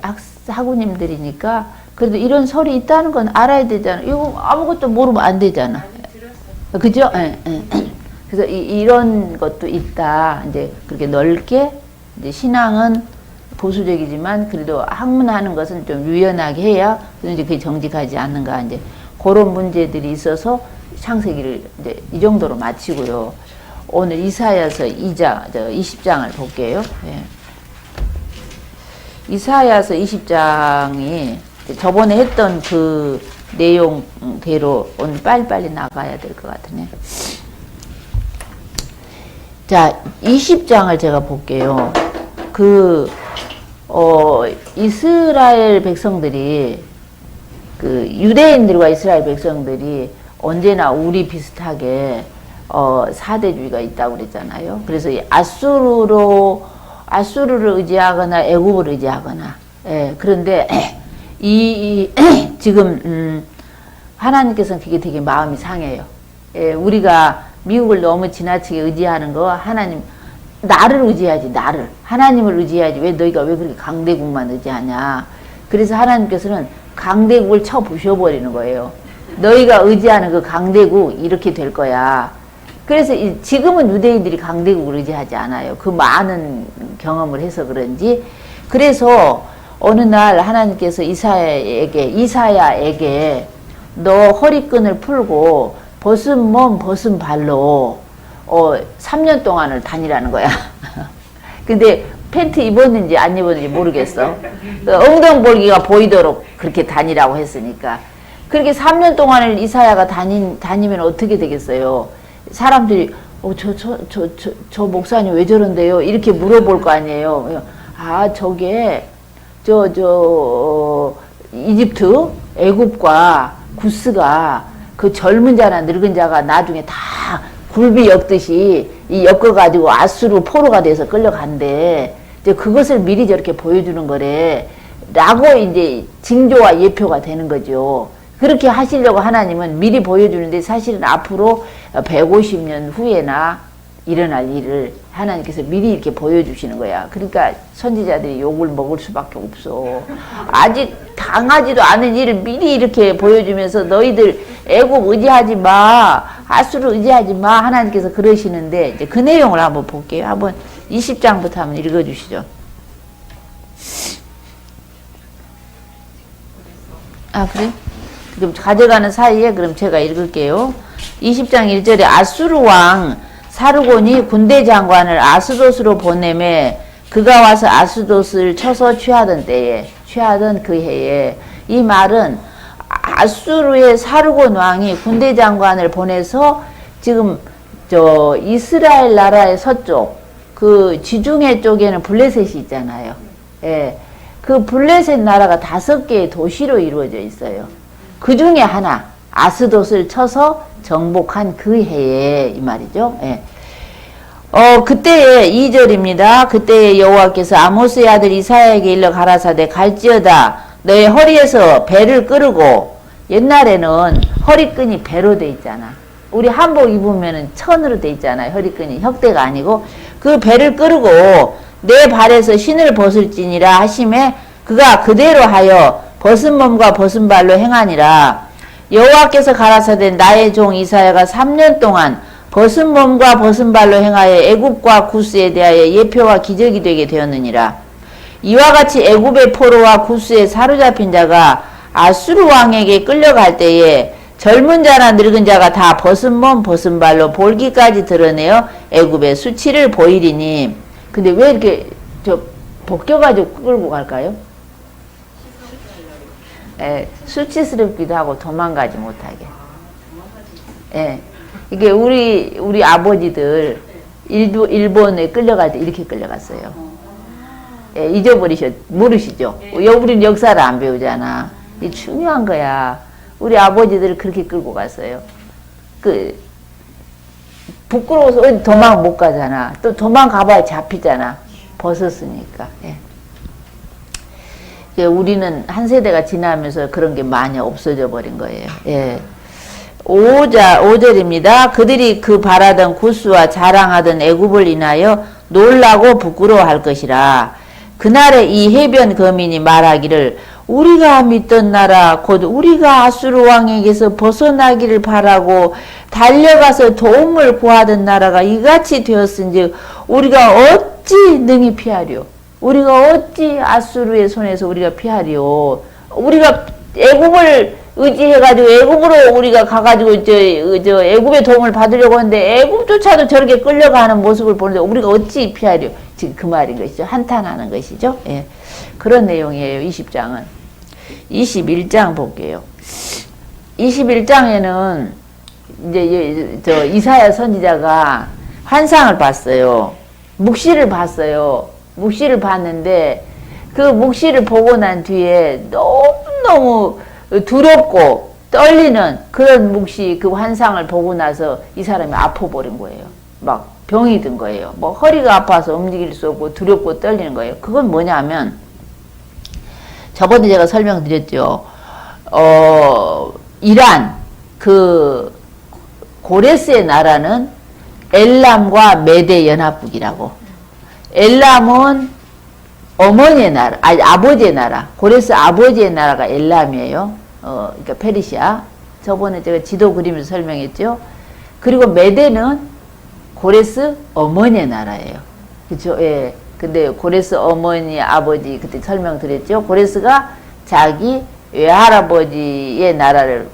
학우님들이니까 그래도 이런 설이 있다는 건 알아야 되잖아. 이거 아무것도 모르면 안 되잖아. 그죠? 그래서 이런 것도 있다. 이제 그렇게 넓게 이제 신앙은 보수적이지만 그래도 학문하는 것은 좀 유연하게 해야 이제 그게 정직하지 않는가 이제 그런 문제들이 있어서 창세기를 이제 이 정도로 마치고요. 오늘 이사야서 20장을 볼게요. 예. 이사야서 20장이 저번에 했던 그 내용대로 오늘 빨리빨리 나가야 될 것 같으네. 자, 20장을 제가 볼게요. 이스라엘 백성들이, 유대인들과 이스라엘 백성들이 언제나 우리 비슷하게, 사대주의가 있다고 그랬잖아요. 그래서 아수르를 의지하거나 애굽을 의지하거나, 예, 그런데, 지금, 하나님께서는 그게 되게 마음이 상해요. 예, 우리가 미국을 너무 지나치게 의지하는 거, 하나님, 나를 의지하지, 나를. 하나님을 의지하지. 왜 너희가 왜 그렇게 강대국만 의지하냐. 그래서 하나님께서는 강대국을 쳐 부셔버리는 거예요. 너희가 의지하는 그 강대국 이렇게 될 거야. 그래서 지금은 유대인들이 강대국을 의지하지 않아요. 그 많은 경험을 해서 그런지. 그래서 어느 날 하나님께서 이사야에게 너 허리끈을 풀고 벗은 몸 벗은 발로 3년 동안을 다니라는 거야. 근데 팬트 입었는지 안 입었는지 모르겠어. 엉덩볼기가 보이도록 그렇게 다니라고 했으니까. 그렇게 3년 동안을 이사야가 다니면 어떻게 되겠어요? 사람들이, 저 목사님 왜 저런데요? 이렇게 물어볼 거 아니에요. 아, 저게, 이집트, 애굽과 구스가 그 젊은 자나 늙은 자가 나중에 다 굴비 엮듯이 엮어가지고 아수르 포로가 돼서 끌려간대. 이제 그것을 미리 저렇게 보여주는 거래. 라고 이제 징조와 예표가 되는 거죠. 그렇게 하시려고 하나님은 미리 보여주는데 사실은 앞으로 150년 후에나 일어날 일을 하나님께서 미리 이렇게 보여주시는 거야. 그러니까 선지자들이 욕을 먹을 수밖에 없어. 아직 당하지도 않은 일을 미리 이렇게 보여주면서 너희들 애굽 의지하지 마. 아수르 의지하지 마. 하나님께서 그러시는데 이제 그 내용을 한번 볼게요. 한번 20장부터 한번 읽어주시죠. 아, 그래? 그럼 가져가는 사이에 그럼 제가 읽을게요. 20장 1절에 아수르 왕 사르곤이 군대 장관을 아스돗으로 보내매 그가 와서 아스돗을 쳐서 취하던 그 해에, 이 말은 아수르의 사르곤 왕이 군대 장관을 보내서 지금 이스라엘 나라의 서쪽 그 지중해 쪽에는 블레셋이 있잖아요. 예. 그 블레셋 나라가 5개의 도시로 이루어져 있어요. 그 중에 하나 아스돗을 쳐서 정복한 그 해에 이 말이죠. 예. 그때의 2절입니다. 그때의 여호와께서 아모스의 아들 이사야에게 일러 가라사대 갈지어다 너의 허리에서 배를 끄르고, 옛날에는 허리끈이 배로 돼 있잖아. 우리 한복 입으면은 천으로 돼 있잖아요. 허리끈이 혁대가 아니고 그 배를 끄르고 내 발에서 신을 벗을지니라 하심에 그가 그대로 하여 벗은 몸과 벗은 발로 행하니라. 여호와께서 가라사대 나의 종 이사야가 3년 동안 벗은 몸과 벗은 발로 행하여 애굽과 구스에 대하여 예표와 기적이 되게 되었느니라. 이와 같이 애굽의 포로와 구스에 사로잡힌 자가 아수르 왕에게 끌려갈 때에 젊은 자나 늙은 자가 다 벗은 몸 벗은 발로 볼기까지 드러내어 애굽의 수치를 보이리니. 근데 왜 이렇게 벗겨가지고 끌고 갈까요? 예, 수치스럽기도 하고 도망가지 못하게. 예, 이게 우리 아버지들 일본에 끌려갈 때 이렇게 끌려갔어요. 예, 모르시죠? 우리는 역사를 안 배우잖아. 이게 중요한 거야. 우리 아버지들을 그렇게 끌고 갔어요. 부끄러워서 어디 도망 못 가잖아. 또 도망가봐야 잡히잖아. 벗었으니까. 예. 우리는 한 세대가 지나면서 그런 게 많이 없어져 버린 거예요. 예. 5절입니다. 그들이 그 바라던 구스와 자랑하던 애굽을 인하여 놀라고 부끄러워할 것이라. 그날에 이 해변 거민이 말하기를 우리가 믿던 나라 곧 우리가 아수르 왕에게서 벗어나기를 바라고 달려가서 도움을 구하던 나라가 이같이 되었은즉 우리가 어찌 능히 피하려? 우리가 어찌 아수르의 손에서 우리가 피하려? 우리가 애굽을 의지해가지고 애굽으로 우리가 가가지고 저 애굽의 도움을 받으려고 하는데 애굽조차도 저렇게 끌려가는 모습을 보는데 우리가 어찌 피하려? 지금 그 말인 것이죠. 한탄하는 것이죠. 예. 그런 내용이에요. 20장은. 21장 볼게요. 21장에는 이제 이사야 선지자가 환상을 봤어요. 묵시를 봤어요. 묵시를 봤는데 그 묵시를 보고 난 뒤에 너무너무 두렵고 떨리는 그런 묵시 그 환상을 보고 나서 이 사람이 아파버린 거예요. 막 병이 든 거예요. 뭐 허리가 아파서 움직일 수 없고 두렵고 떨리는 거예요. 그건 뭐냐면 저번에 제가 설명드렸죠. 이란 그 고레스의 나라는 엘람과 메대 연합국이라고. 엘람은 어머니의 나라, 아니 아버지의 나라. 고레스 아버지의 나라가 엘람이에요. 그러니까 페르시아. 저번에 제가 지도 그리면서 설명했죠. 그리고 메대는 고레스 어머니의 나라예요. 그렇죠? 예. 근데 고레스 어머니 아버지 그때 설명드렸죠. 고레스가 자기 외할아버지의 나라를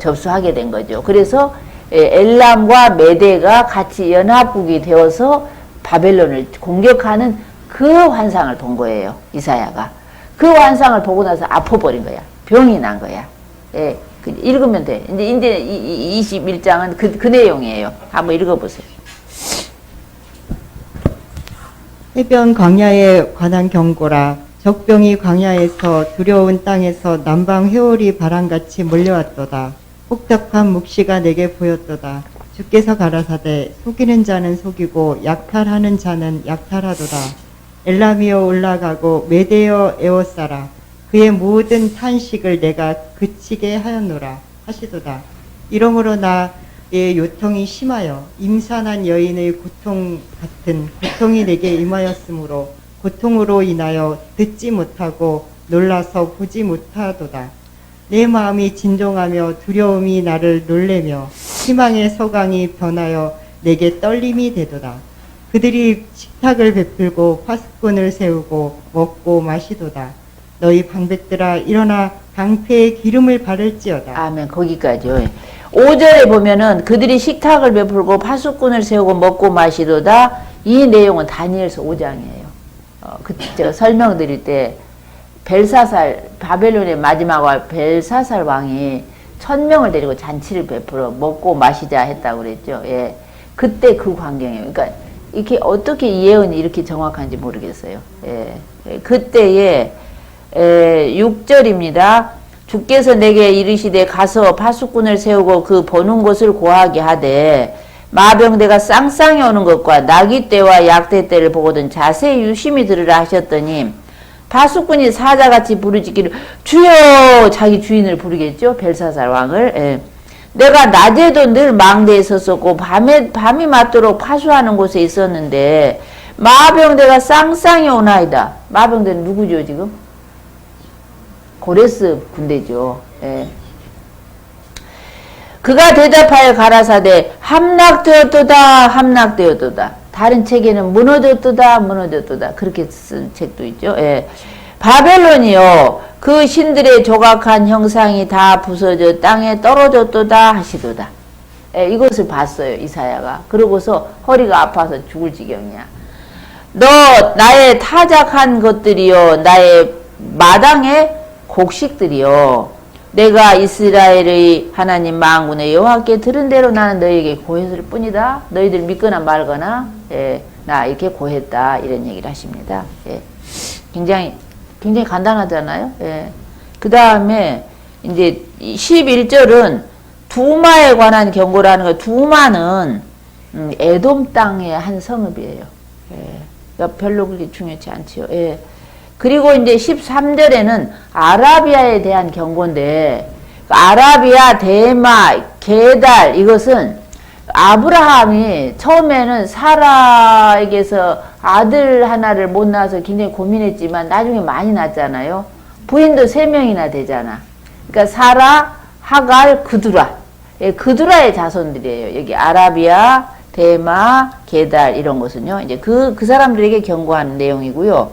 접수하게 된 거죠. 그래서 엘람과 메대가 같이 연합국이 되어서 바벨론을 공격하는 그 환상을 본 거예요. 이사야가. 그 환상을 보고 나서 아파버린 거야. 병이 난 거야. 예. 읽으면 돼. 이제 21장은 그 내용이에요. 한번 읽어보세요. 해변 광야에 관한 경고라. 적병이 광야에서 두려운 땅에서 남방 회오리 바람같이 몰려왔도다. 혹독한 묵시가 내게 보였도다. 주께서 가라사대 속이는 자는 속이고 약탈하는 자는 약탈하도다. 엘람이여 올라가고 메대여 에워싸라. 그의 모든 탄식을 내가 그치게 하였노라 하시도다. 이러므로 나의 요통이 심하여 임산한 여인의 고통 같은 고통이 내게 임하였으므로 고통으로 인하여 듣지 못하고 놀라서 보지 못하도다. 내 마음이 진동하며 두려움이 나를 놀래며 희망의 서강이 변하여 내게 떨림이 되도다. 그들이 식탁을 베풀고 파수꾼을 세우고 먹고 마시도다. 너희 방백들아 일어나 방패에 기름을 바를지어다. 아멘. 거기까지요. 5절에 보면은 그들이 식탁을 베풀고 파수꾼을 세우고 먹고 마시도다. 이 내용은 다니엘서 5장이에요. 제가 설명드릴 때 벨사살, 바벨론의 마지막 왕 벨사살 왕이 1000명을 데리고 잔치를 베풀어 먹고 마시자 했다고 그랬죠. 예. 그때 그 광경이에요. 그러니까 이렇게 어떻게 이 예언이 이렇게 정확한지 모르겠어요. 예. 그때에 6절입니다. 주께서 내게 이르시되 가서 파수꾼을 세우고 그 보는 곳을 고하게 하되 마병대가 쌍쌍이 오는 것과 나귀 떼와 약대 때를 보거든 자세히 유심히 들으라 하셨더니 파수꾼이 사자같이 부르짖기를 주여 자기 주인을 부르겠죠. 벨사살 왕을. 예. 내가 낮에도 늘 망대에 섰었고 밤이 맞도록 파수하는 곳에 있었는데 마병대가 쌍쌍이 오나이다. 마병대는 누구죠 지금? 고레스 군대죠. 예. 그가 대답하여 가라사대 함락되었도다 함락되었도다. 다른 책에는 무너졌도다 무너졌도다 그렇게 쓴 책도 있죠. 예. 바벨론이요 그 신들의 조각한 형상이 다 부서져 땅에 떨어졌도다 하시도다. 예, 이것을 봤어요 이사야가. 그러고서 허리가 아파서 죽을 지경이야. 너 나의 타작한 것들이요 나의 마당의 곡식들이요 내가 이스라엘의 하나님 만군의 여호와께 들은 대로 나는 너희에게 고했을 뿐이다. 너희들 믿거나 말거나 예, 나 이렇게 고했다 이런 얘기를 하십니다. 예, 굉장히 간단하잖아요. 예. 그 다음에 이제 11절은 두마에 관한 경고라는 거. 두마는 에돔 땅의 한 성읍이에요. 예. 그러니까 별로 그렇게 중요치 않지요. 예. 그리고 이제 13절에는 아라비아에 대한 경고인데 아라비아, 데마, 게달 이것은 아브라함이 처음에는 사라에게서 아들 하나를 못 낳아서 굉장히 고민했지만 나중에 많이 낳았잖아요. 부인도 3명이나 되잖아. 그러니까 사라, 하갈, 그두라. 예, 그두라의 자손들이에요. 여기 아라비아, 데마, 게달 이런 것은요. 이제 그 사람들에게 경고하는 내용이고요.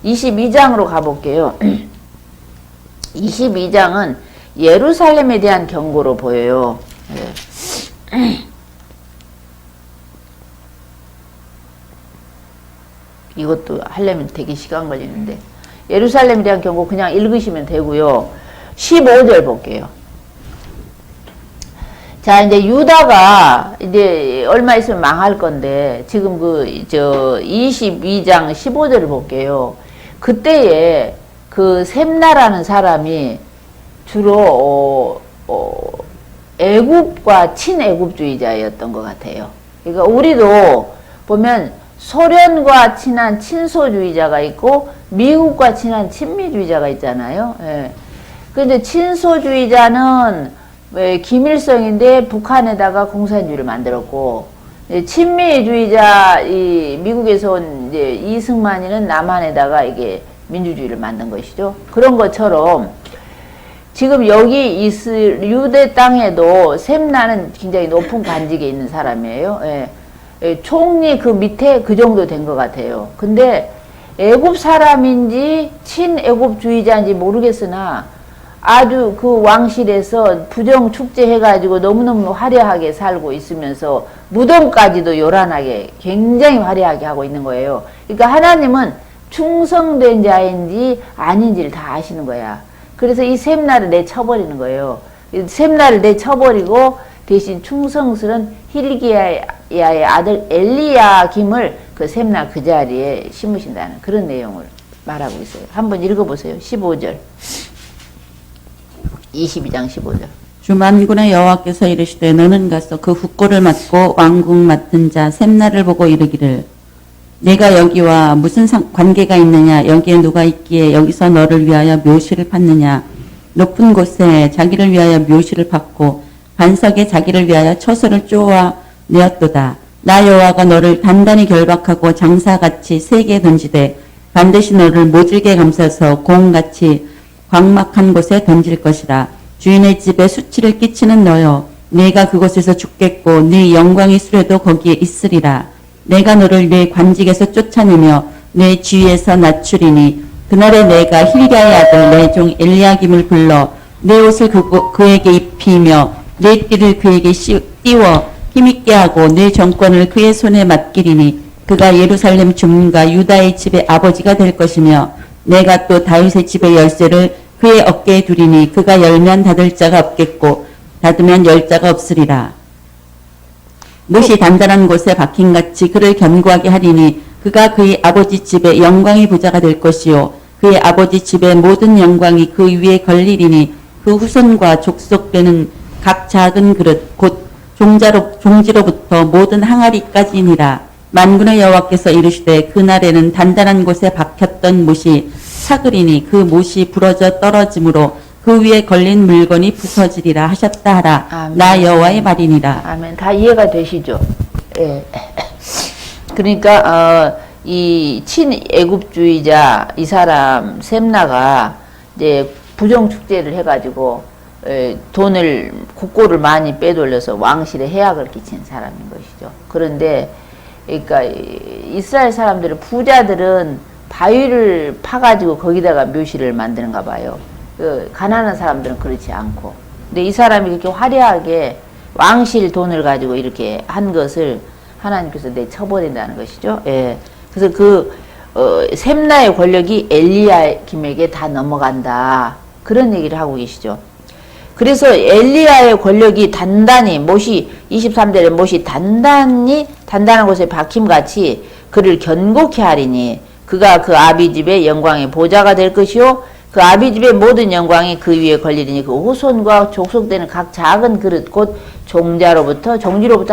22장으로 가볼게요. 22장은 예루살렘에 대한 경고로 보여요. 예. 이것도 하려면 되게 시간 걸리는데 예루살렘에 대한 경고 그냥 읽으시면 되고요. 15절 볼게요. 자, 이제 유다가 이제 얼마 있으면 망할 건데 지금 22장 15절을 볼게요. 그때에 그 셈나라는 사람이 주로 애굽과 친애굽주의자였던 것 같아요. 그러니까 우리도 보면 소련과 친한 친소주의자가 있고 미국과 친한 친미주의자가 있잖아요. 예. 근데 친소주의자는 김일성인데 북한에다가 공산주의를 만들었고 친미주의자 미국에서 온 이제 이승만이는 남한에다가 이게 민주주의를 만든 것이죠. 그런 것처럼 지금 여기 유대 땅에도 셈나는 굉장히 높은 관직에 있는 사람이에요. 예. 총리 그 밑에 그 정도 된 것 같아요. 근데 애굽 사람인지 친애굽주의자인지 모르겠으나 아주 그 왕실에서 부정 축제해가지고 너무너무 화려하게 살고 있으면서 무덤까지도 요란하게 굉장히 화려하게 하고 있는 거예요. 그러니까 하나님은 충성된 자인지 아닌지를 다 아시는 거야. 그래서 이 셈나를 내쳐버리는 거예요. 셈나를 내쳐버리고 대신 충성스런 힐기야의 아들 엘리야김을 그 셈나 그 자리에 심으신다는 그런 내용을 말하고 있어요. 한번 읽어보세요. 15절. 22장 15절. 주 만군의 여호와께서 이르시되 너는 가서 그 국고를 맡고 왕궁 맡은 자 셈나를 보고 이르기를 내가 여기와 무슨 관계가 있느냐 여기에 누가 있기에 여기서 너를 위하여 묘실을 팠느냐 높은 곳에 자기를 위하여 묘실을 팠고 반석에 자기를 위하여 처소를 쪼아 내었도다. 나 여호와가 너를 단단히 결박하고 장사같이 세게 던지되 반드시 너를 모질게 감싸서 공같이 광막한 곳에 던질 것이라. 주인의 집에 수치를 끼치는 너여 네가 그곳에서 죽겠고 네 영광이 수레도 거기에 있으리라. 내가 너를 네 관직에서 쫓아내며 네 지위에서 낮추리니 그날에 내가 힐기야의 아들 내 종 엘리야김을 불러 내 옷을 그에게 입히며 내 띠를 그에게 띄워 힘있게 하고 내 정권을 그의 손에 맡기리니 그가 예루살렘 주민과 유다의 집의 아버지가 될 것이며 내가 또 다윗의 집의 열쇠를 그의 어깨에 두리니 그가 열면 닫을 자가 없겠고 닫으면 열 자가 없으리라. 못이 단단한 곳에 박힌같이 그를 견고하게 하리니 그가 그의 아버지 집의 영광의 부자가 될 것이요 그의 아버지 집의 모든 영광이 그 위에 걸리리니 그 후손과 족속되는 각 작은 그릇 곧 종지로부터 모든 항아리까지니라. 만군의 여호와께서 이르시되 그날에는 단단한 곳에 박혔던 못이 사그리니 그 못이 부러져 떨어짐으로 그 위에 걸린 물건이 부서지리라 하셨다 하라. 아멘. 나 여호와의 말이니라. 아멘. 다 이해가 되시죠? 예. 그러니까 이 친애굽주의자 이 사람 셈나가 이제 부정 축제를 해가지고 돈을 국고를 많이 빼돌려서 왕실에 해악을 끼친 사람인 것이죠. 그런데 그러니까 이스라엘 사람들은 부자들은 바위를 파가지고 거기다가 묘실을 만드는가 봐요. 가난한 사람들은 그렇지 않고. 근데 이 사람이 그렇게 화려하게 왕실 돈을 가지고 이렇게 한 것을 하나님께서 내쳐버린다는 것이죠. 예. 그래서 셈나의 권력이 엘리야김에게 다 넘어간다. 그런 얘기를 하고 계시죠. 그래서 엘리야의 권력이 단단히, 못이, 23절에 못이 단단한 곳에 박힘같이 그를 견고케 하리니 그가 그 아비집의 영광의 보좌가 될 것이요 그 아비집의 모든 영광이 그 위에 걸리리니 그 후손과 족속되는 각 작은 그릇 곧 종지로부터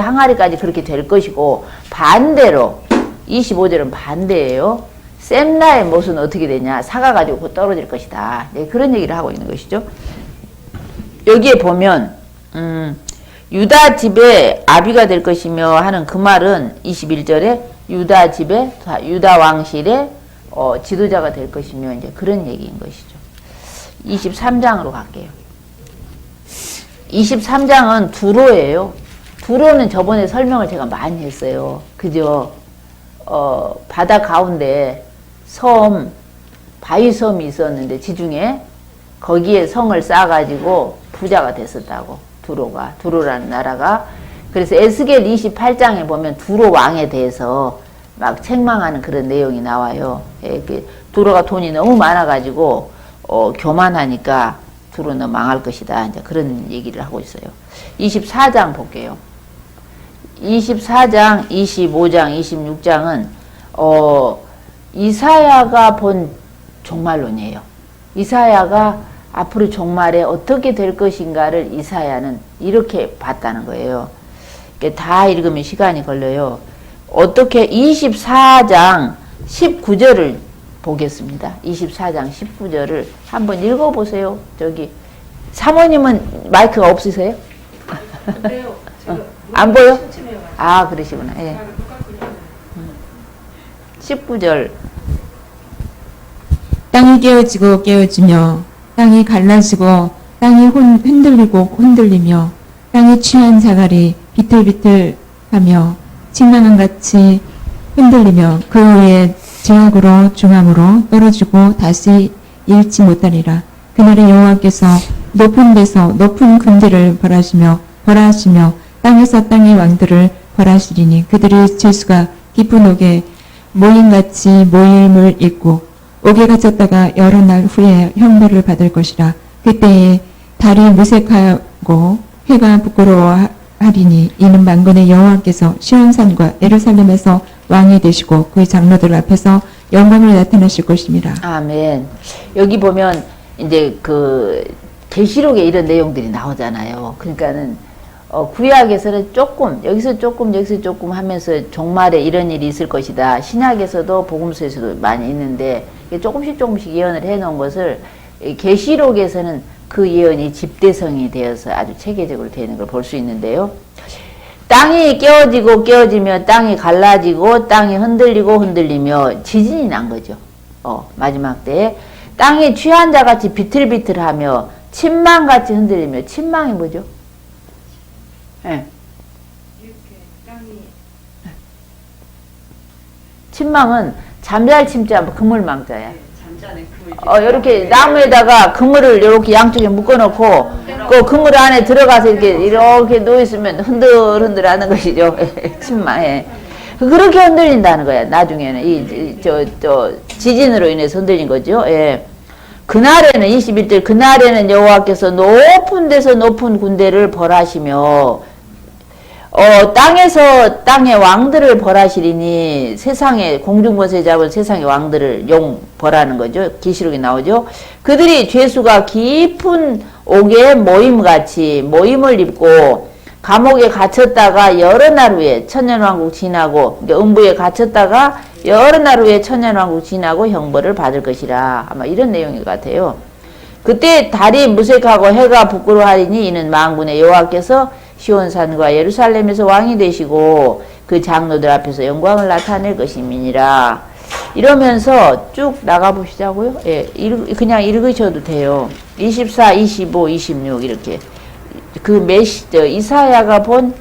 항아리까지 그렇게 될 것이고 반대로 25절은 반대예요. 셈나의 못은 어떻게 되냐? 사가가지고 곧 떨어질 것이다. 네, 그런 얘기를 하고 있는 것이죠. 여기에 보면 유다 집의 아비가 될 것이며 하는 그 말은 21절에 유다 왕실의 지도자가 될 것이며 이제 그런 얘기인 것이죠. 23장으로 갈게요. 23장은 두로예요. 두로는 저번에 설명을 제가 많이 했어요. 그죠? 바다 가운데 바위섬이 있었는데 지중해 거기에 성을 쌓아가지고 부자가 됐었다고. 두로라는 나라가. 그래서 에스겔 28장에 보면 두로 왕에 대해서 막 책망하는 그런 내용이 나와요. 두로가 돈이 너무 많아가지고 교만하니까 두로는 망할 것이다. 이제 그런 얘기를 하고 있어요. 24장 볼게요. 24장, 25장, 26장은 이사야가 본 종말론이에요. 이사야가 앞으로 종말에 어떻게 될 것인가를 이사야는 이렇게 봤다는 거예요. 다 읽으면 시간이 걸려요. 어떻게 24장 19절을 보겠습니다. 24장 19절을 한번 읽어보세요. 저기 사모님은 마이크가 없으세요? 안 보여? 아, 그러시구나. 예. 19절. 땅이 깨어지고 깨어지며 땅이 갈라지고 땅이 흔들리며 땅이 취한 자갈이 비틀비틀하며 침낭같이 흔들리며 그 위에 제약으로 중앙으로 떨어지고 다시 잃지 못하리라. 그날에 여호와께서 높은 데서 높은 군대를 벌하시며 땅에서 땅의 왕들을 벌하시리니 그들의 죄수가 깊은 옥에 모임같이 모임을 잇고 옥에 갇혔다가 여러 날 후에 형벌을 받을 것이라. 그때에 달이 무색하고 해가 부끄러워하리니 이는 만군의 여호와께서 시온산과 예루살렘에서 왕이 되시고 그 장로들 앞에서 영광을 나타내실 것입니다. 아멘. 여기 보면 이제 계시록에 이런 내용들이 나오잖아요. 그러니까는 구약에서는 조금 여기서 조금 하면서 종말에 이런 일이 있을 것이다. 신약에서도 복음서에서도 많이 있는데 조금씩 예언을 해놓은 것을 계시록에서는 그 예언이 집대성이 되어서 아주 체계적으로 되는 걸 볼 수 있는데요. 땅이 깨어지며 땅이 갈라지고 땅이 흔들리며 지진이 난 거죠. 마지막 때에 땅이 취한 자같이 비틀비틀하며 침망같이 흔들리며 침망이 뭐죠? 네. 침망은 잠잘 침자 그물망자야. 이렇게 나무에다가 그물을 이렇게 양쪽에 묶어놓고 그 그물 안에 들어가서 이렇게 누워있으면 흔들흔들 하는 것이죠. 침망에. 그렇게 흔들린다는 거야. 나중에는 지진으로 인해서 흔들린 거죠. 예. 그날에는 21절 그날에는 여호와께서 높은 데서 높은 군대를 벌하시며 땅의 왕들을 벌하시리니 세상에 공중권세 잡은 세상의 왕들을 벌하는 거죠. 계시록에 나오죠. 그들이 죄수가 깊은 옥에 모임을 입고 감옥에 갇혔다가 여러 날 후에 천년왕국 지나고 음부에 갇혔다가 여러 날 후에 천년왕국 지나고 형벌을 받을 것이라. 아마 이런 내용인 것 같아요. 그때 달이 무색하고 해가 부끄러워하리니 이는 만군의 여호와께서 시온산과 예루살렘에서 왕이 되시고 그 장로들 앞에서 영광을 나타낼 것임이니라. 이러면서 쭉 나가 보시자고요. 예, 그냥 읽으셔도 돼요. 24, 25, 26 이렇게 이사야가 본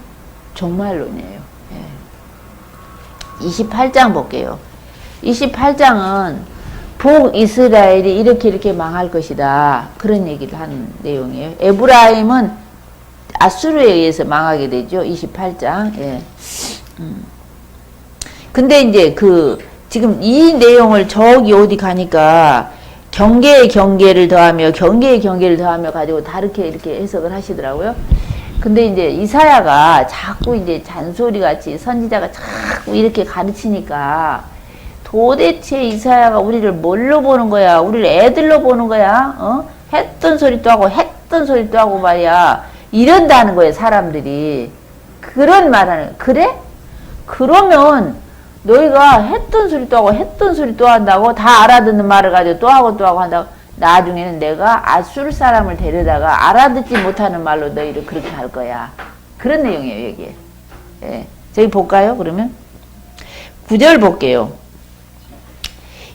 종말론이에요. 예. 28장 볼게요. 28장은 북이스라엘이 이렇게 망할 것이다. 그런 얘기를 한 내용이에요. 에브라임은 아수르에 의해서 망하게 되죠. 28장. 예. 근데 이제 지금 이 내용을 저기 어디 가니까 경계의 경계를 더하며 경계의 경계를 더하며 가지고 다르게 이렇게 해석을 하시더라고요. 근데 이제 이사야가 자꾸 이제 잔소리 같이 선지자가 자꾸 이렇게 가르치니까 도대체 이사야가 우리를 뭘로 보는 거야? 우리를 애들로 보는 거야? 했던 소리 또 하고 했던 소리 또 하고 말이야. 이런다는 거예요, 사람들이. 그런 말하는, 그래? 그러면 너희가 했던 소리 또 하고 했던 소리 또 한다고 다 알아듣는 말을 가지고 또 하고 한다고 나중에는 내가 아수르 사람을 데려다가 알아듣지 못하는 말로 너희를 그렇게 할 거야. 그런 내용이에요, 여기에. 예. 저기 볼까요, 그러면? 9절 볼게요.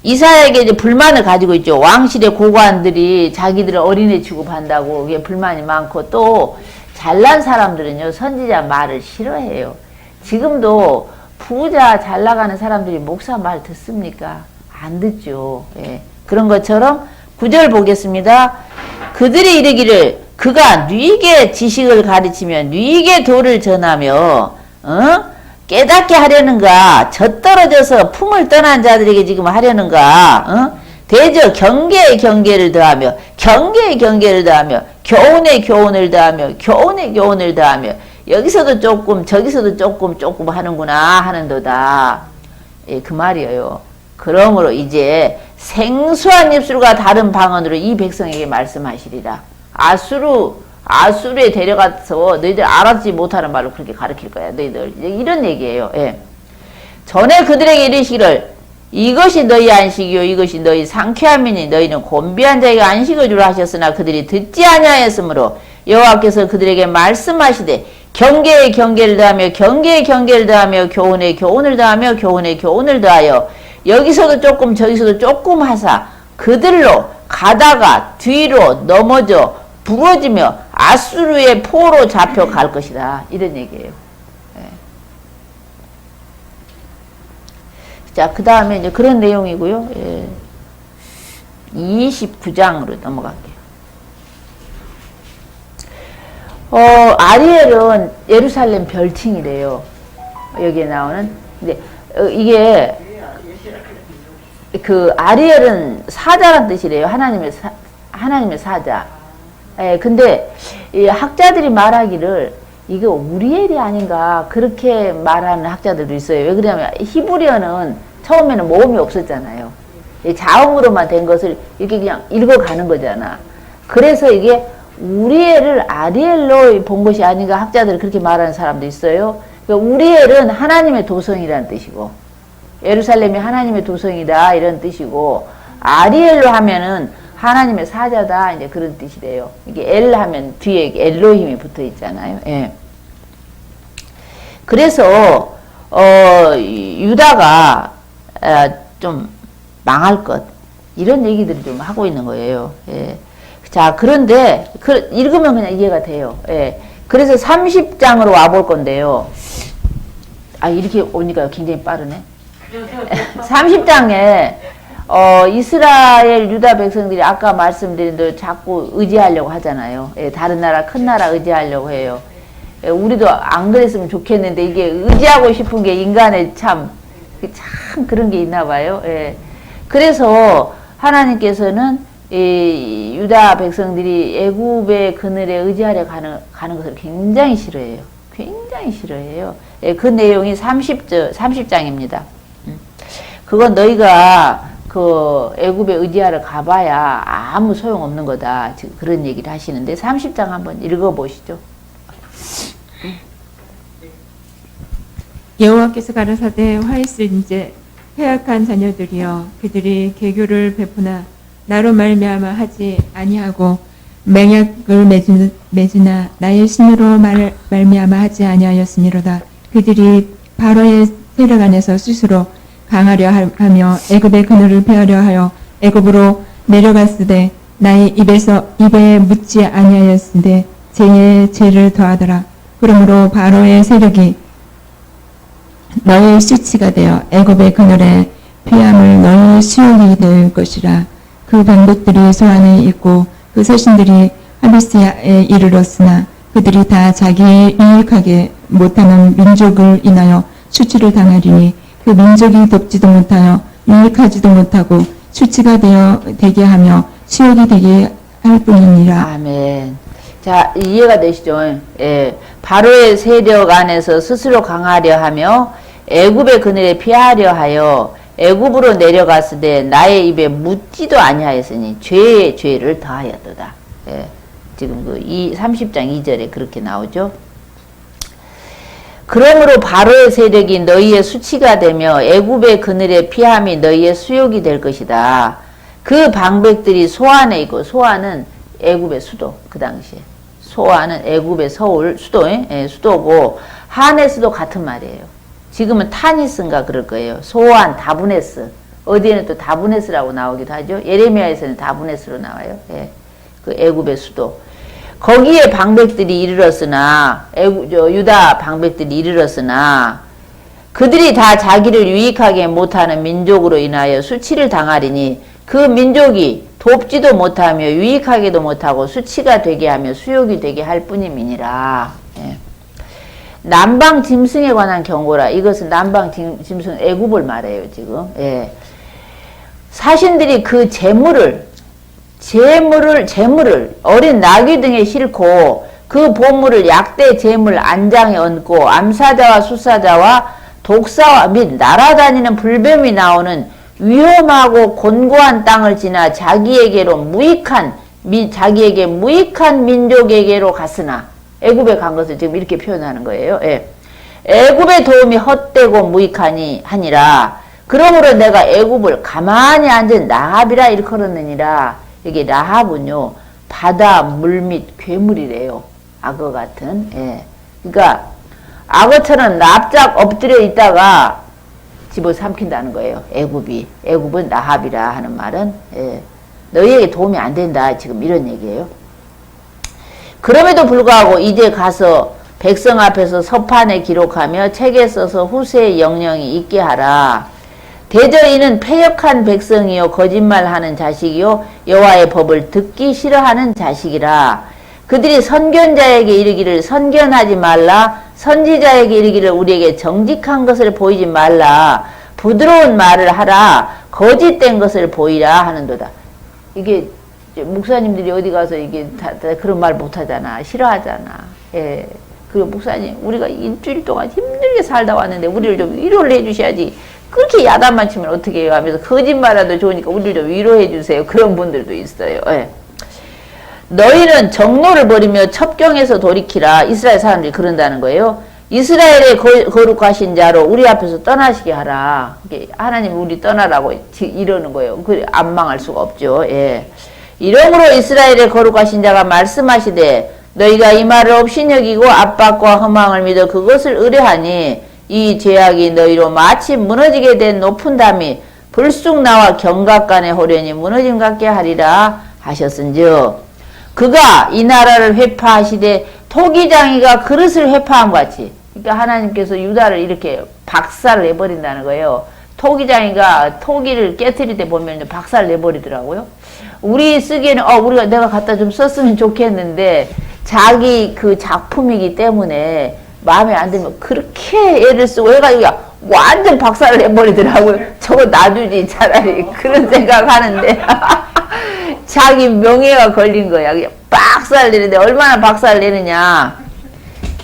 이사야에게 이제 불만을 가지고 있죠. 왕실의 고관들이 자기들을 어린애 취급한다고 그게 불만이 많고 또 잘난 사람들은요, 선지자 말을 싫어해요. 지금도 부자 잘 나가는 사람들이 목사 말 듣습니까? 안 듣죠. 예. 그런 것처럼 9절 보겠습니다. 그들이 이르기를 그가 뉘게 지식을 가르치며 뉘게 도를 전하며 깨닫게 하려는가? 젖떨어져서 품을 떠난 자들에게 지금 하려는가? 대저 경계의 경계를 더하며 경계의 경계를 더하며 교훈의 교훈을 더하며 교훈의 교훈을 더하며 여기서도 조금 저기서도 조금 하는구나 하는도다. 예, 그 말이에요. 그러므로 이제 생수한 입술과 다른 방언으로 이 백성에게 말씀하시리라. 아수르에 데려가서 너희들 알아듣지 못하는 말로 그렇게 가르칠 거야. 너희들 이런 얘기예요. 예. 전에 그들에게 이르시기를 이것이 너희 안식이요 이것이 너희 상쾌함이니 너희는 곤비한 자에게 안식을 주라 하셨으나 그들이 듣지 아니하였으므로 여호와께서 그들에게 말씀하시되 경계의 경계를 더하며 경계의 경계를 더하며 교훈의 교훈을 더하며 교훈의 교훈을 더하여 여기서도 조금 저기서도 조금 하사 그들로 가다가 뒤로 넘어져 부러지며 아수르의 포로 잡혀갈 것이다. 이런 얘기예요. 예. 자, 그 다음에 이제 그런 내용이고요. 예. 29장으로 넘어갈게요. 아리엘은 예루살렘 별칭이래요. 여기에 나오는. 근데 이게 아리엘은 사자란 뜻이래요. 하나님의 사자. 예, 근데 이 학자들이 말하기를 이게 우리엘이 아닌가 그렇게 말하는 학자들도 있어요. 왜 그러냐면 히브리어는 처음에는 모음이 없었잖아요. 자음으로만 된 것을 이렇게 그냥 읽어가는 거잖아. 그래서 이게 우리엘을 아리엘로 본 것이 아닌가 학자들이 그렇게 말하는 사람도 있어요. 그러니까 우리엘은 하나님의 도성이라는 뜻이고 예루살렘이 하나님의 도성이다 이런 뜻이고 아리엘로 하면은 하나님의 사자다 이제 그런 뜻이래요. 이게 엘 하면 뒤에 엘로힘이 붙어 있잖아요. 예. 그래서 유다가 좀 망할 것 이런 얘기들을 좀 하고 있는 거예요. 예. 자, 그런데 읽으면 그냥 이해가 돼요. 예. 그래서 30장으로 와볼 건데요. 이렇게 오니까 굉장히 빠르네. 30장에 이스라엘 유다 백성들이 아까 말씀드린 대로 자꾸 의지하려고 하잖아요. 예, 다른 나라 큰 나라 의지하려고 해요. 예, 우리도 안 그랬으면 좋겠는데 이게 의지하고 싶은 게 인간의 참 그런 게 있나 봐요. 예. 그래서 하나님께서는 이 유다 백성들이 애굽의 그늘에 의지하려 가는 것을 굉장히 싫어해요. 굉장히 싫어해요. 예, 그 내용이 30장입니다. 그건 너희가 애굽에 의지하러 가봐야 아무 소용없는 거다. 지금 그런 얘기를 하시는데 30장 한번 읽어보시죠. 여호와께서 가라사대 화 있을진저 회악한 자녀들이여 그들이 계교를 베푸나 나로 말미암아 하지 아니하고 맹약을 맺으나 나의 신으로 말미암아 하지 아니하였으니로다. 그들이 바로의 세력 안에서 스스로 강하려 하며 애굽의 그늘을 펴려 하여 애굽으로 내려갔으되 나의 입에 묻지 아니하였으되 죄의 죄를 더하더라. 그러므로 바로의 세력이 너의 수치가 되어 애굽의 그늘에 피함을 너희 수용이 될 것이라. 그 방백들이 소안에 있고 그 서신들이 하비스에 이르렀으나 그들이 다 자기 유익하게 못하는 민족을 인하여 수치를 당하리니 그 민족이 돕지도 못하여 유익하지도 못하고 수치가 되게 하며 수욕이 되게 할 뿐이니라. 아멘. 자, 이해가 되시죠? 예. 바로의 세력 안에서 스스로 강하려 하며 애굽의 그늘에 피하려 하여 애굽으로 내려갔으되 나의 입에 묻지도 아니하였으니 죄의 죄를 더하였도다. 예. 지금 그 30장 2절에 그렇게 나오죠. 그러므로 바로의 세력이 너희의 수치가 되며 애굽의 그늘에 피함이 너희의 수욕이 될 것이다. 그 방백들이 소안에 있고, 소안은 애굽의 수도, 그 당시에. 소안은 애굽의 서울, 수도고, 하네스도 같은 말이에요. 지금은 타니스인가 그럴 거예요. 소안, 다브네스. 어디에는 또 다브네스라고 나오기도 하죠. 예레미야에서는 다브네스로 나와요. 예. 그 애굽의 수도. 거기에 방백들이 이르렀으나, 유다 방백들이 이르렀으나, 그들이 다 자기를 유익하게 못하는 민족으로 인하여 수치를 당하리니, 그 민족이 돕지도 못하며 유익하게도 못하고 수치가 되게 하며 수욕이 되게 할 뿐임이니라. 예. 남방 짐승에 관한 경고라. 이것은 남방 짐승 애굽을 말해요, 지금. 예. 사신들이 그 재물을 어린 나귀 등에 싣고 그 보물을 약대 재물 안장에 얹고 암사자와 수사자와 독사와 및 날아다니는 불뱀이 나오는 위험하고 곤고한 땅을 지나 자기에게 무익한 민족에게로 갔으나, 애굽에 간 것을 지금 이렇게 표현하는 거예요. 예. 애굽의 도움이 헛되고 무익하니 하니라. 그러므로 내가 애굽을 가만히 앉은 라합이라 일컬었느니라. 이게 라합은요, 바다 물 및 괴물이래요. 악어 같은. 예. 그러니까 악어처럼 납작 엎드려 있다가 집어삼킨다는 거예요. 애굽은 라합이라 하는 말은, 예. 너희에게 도움이 안 된다. 지금 이런 얘기예요. 그럼에도 불구하고 이제 가서 백성 앞에서 서판에 기록하며 책에 써서 후세의 영령이 있게 하라. 대저 이는 패역한 백성이요 거짓말하는 자식이요 여호와의 법을 듣기 싫어하는 자식이라. 그들이 선견자에게 이르기를 선견하지 말라. 선지자에게 이르기를 우리에게 정직한 것을 보이지 말라. 부드러운 말을 하라. 거짓된 것을 보이라 하는도다. 이게 목사님들이 어디 가서 이게 다 그런 말 못하잖아. 싫어하잖아. 예. 그리고 목사님, 우리가 일주일 동안 힘들게 살다 왔는데 우리를 좀 위로를 해주셔야지. 그렇게 야단만 치면 어떻게 해요? 하면서 거짓말라도 좋으니까 우리를 좀 위로해 주세요. 그런 분들도 있어요. 예. 너희는 정노를 버리며 첩경에서 돌이키라. 이스라엘 사람들이 그런다는 거예요. 이스라엘의 거룩하신 자로 우리 앞에서 떠나시게 하라. 하나님 우리 떠나라고 이러는 거예요. 안 망할 수가 없죠. 예. 이러므로 이스라엘의 거룩하신 자가 말씀하시되 너희가 이 말을 업신여기고 압박과 허망을 믿어 그것을 의뢰하니 이 죄악이 너희로 마치 무너지게 된 높은 담이 불쑥 나와 경각간에 호련히 무너짐 같게 하리라 하셨은즉 그가 이 나라를 회파하시되 토기장이가 그릇을 회파함 같이. 그러니까 하나님께서 유다를 이렇게 박살 내버린다는 거예요. 토기장이가 토기를 깨트릴 때 보면 박살 내버리더라고요. 우리 쓰기에는 우리가 내가 갖다 좀 썼으면 좋겠는데 자기 그 작품이기 때문에 마음에 안 들면 그렇게 애를 쓰고 해가지고 완전 박살을 내버리더라고요. 저거 놔두지 차라리. 그런 생각하는데 자기 명예가 걸린 거야. 그냥 박살 내는데 얼마나 박살 내느냐.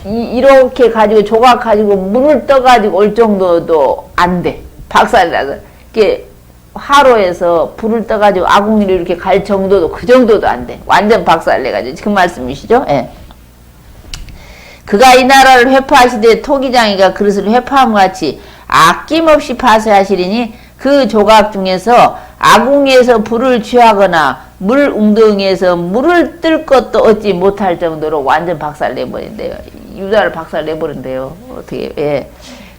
이렇게 가지고 조각 가지고 물을 떠가지고 올 정도도 안 돼. 박살 나서. 이렇게 화로에서 불을 떠가지고 아궁이를 이렇게 갈 정도도 그 정도도 안 돼. 완전 박살 내가지고. 그 말씀이시죠? 예. 그가 이 나라를 회파하시되 토기장이가 그릇을 회파함 같이 아낌없이 파쇄하시리니 그 조각 중에서 아궁이에서 불을 취하거나 물 웅덩이에서 물을 뜰 것도 얻지 못할 정도로 완전 박살 내버린대요. 유다를 박살 내버린대요. 어떻게? 예.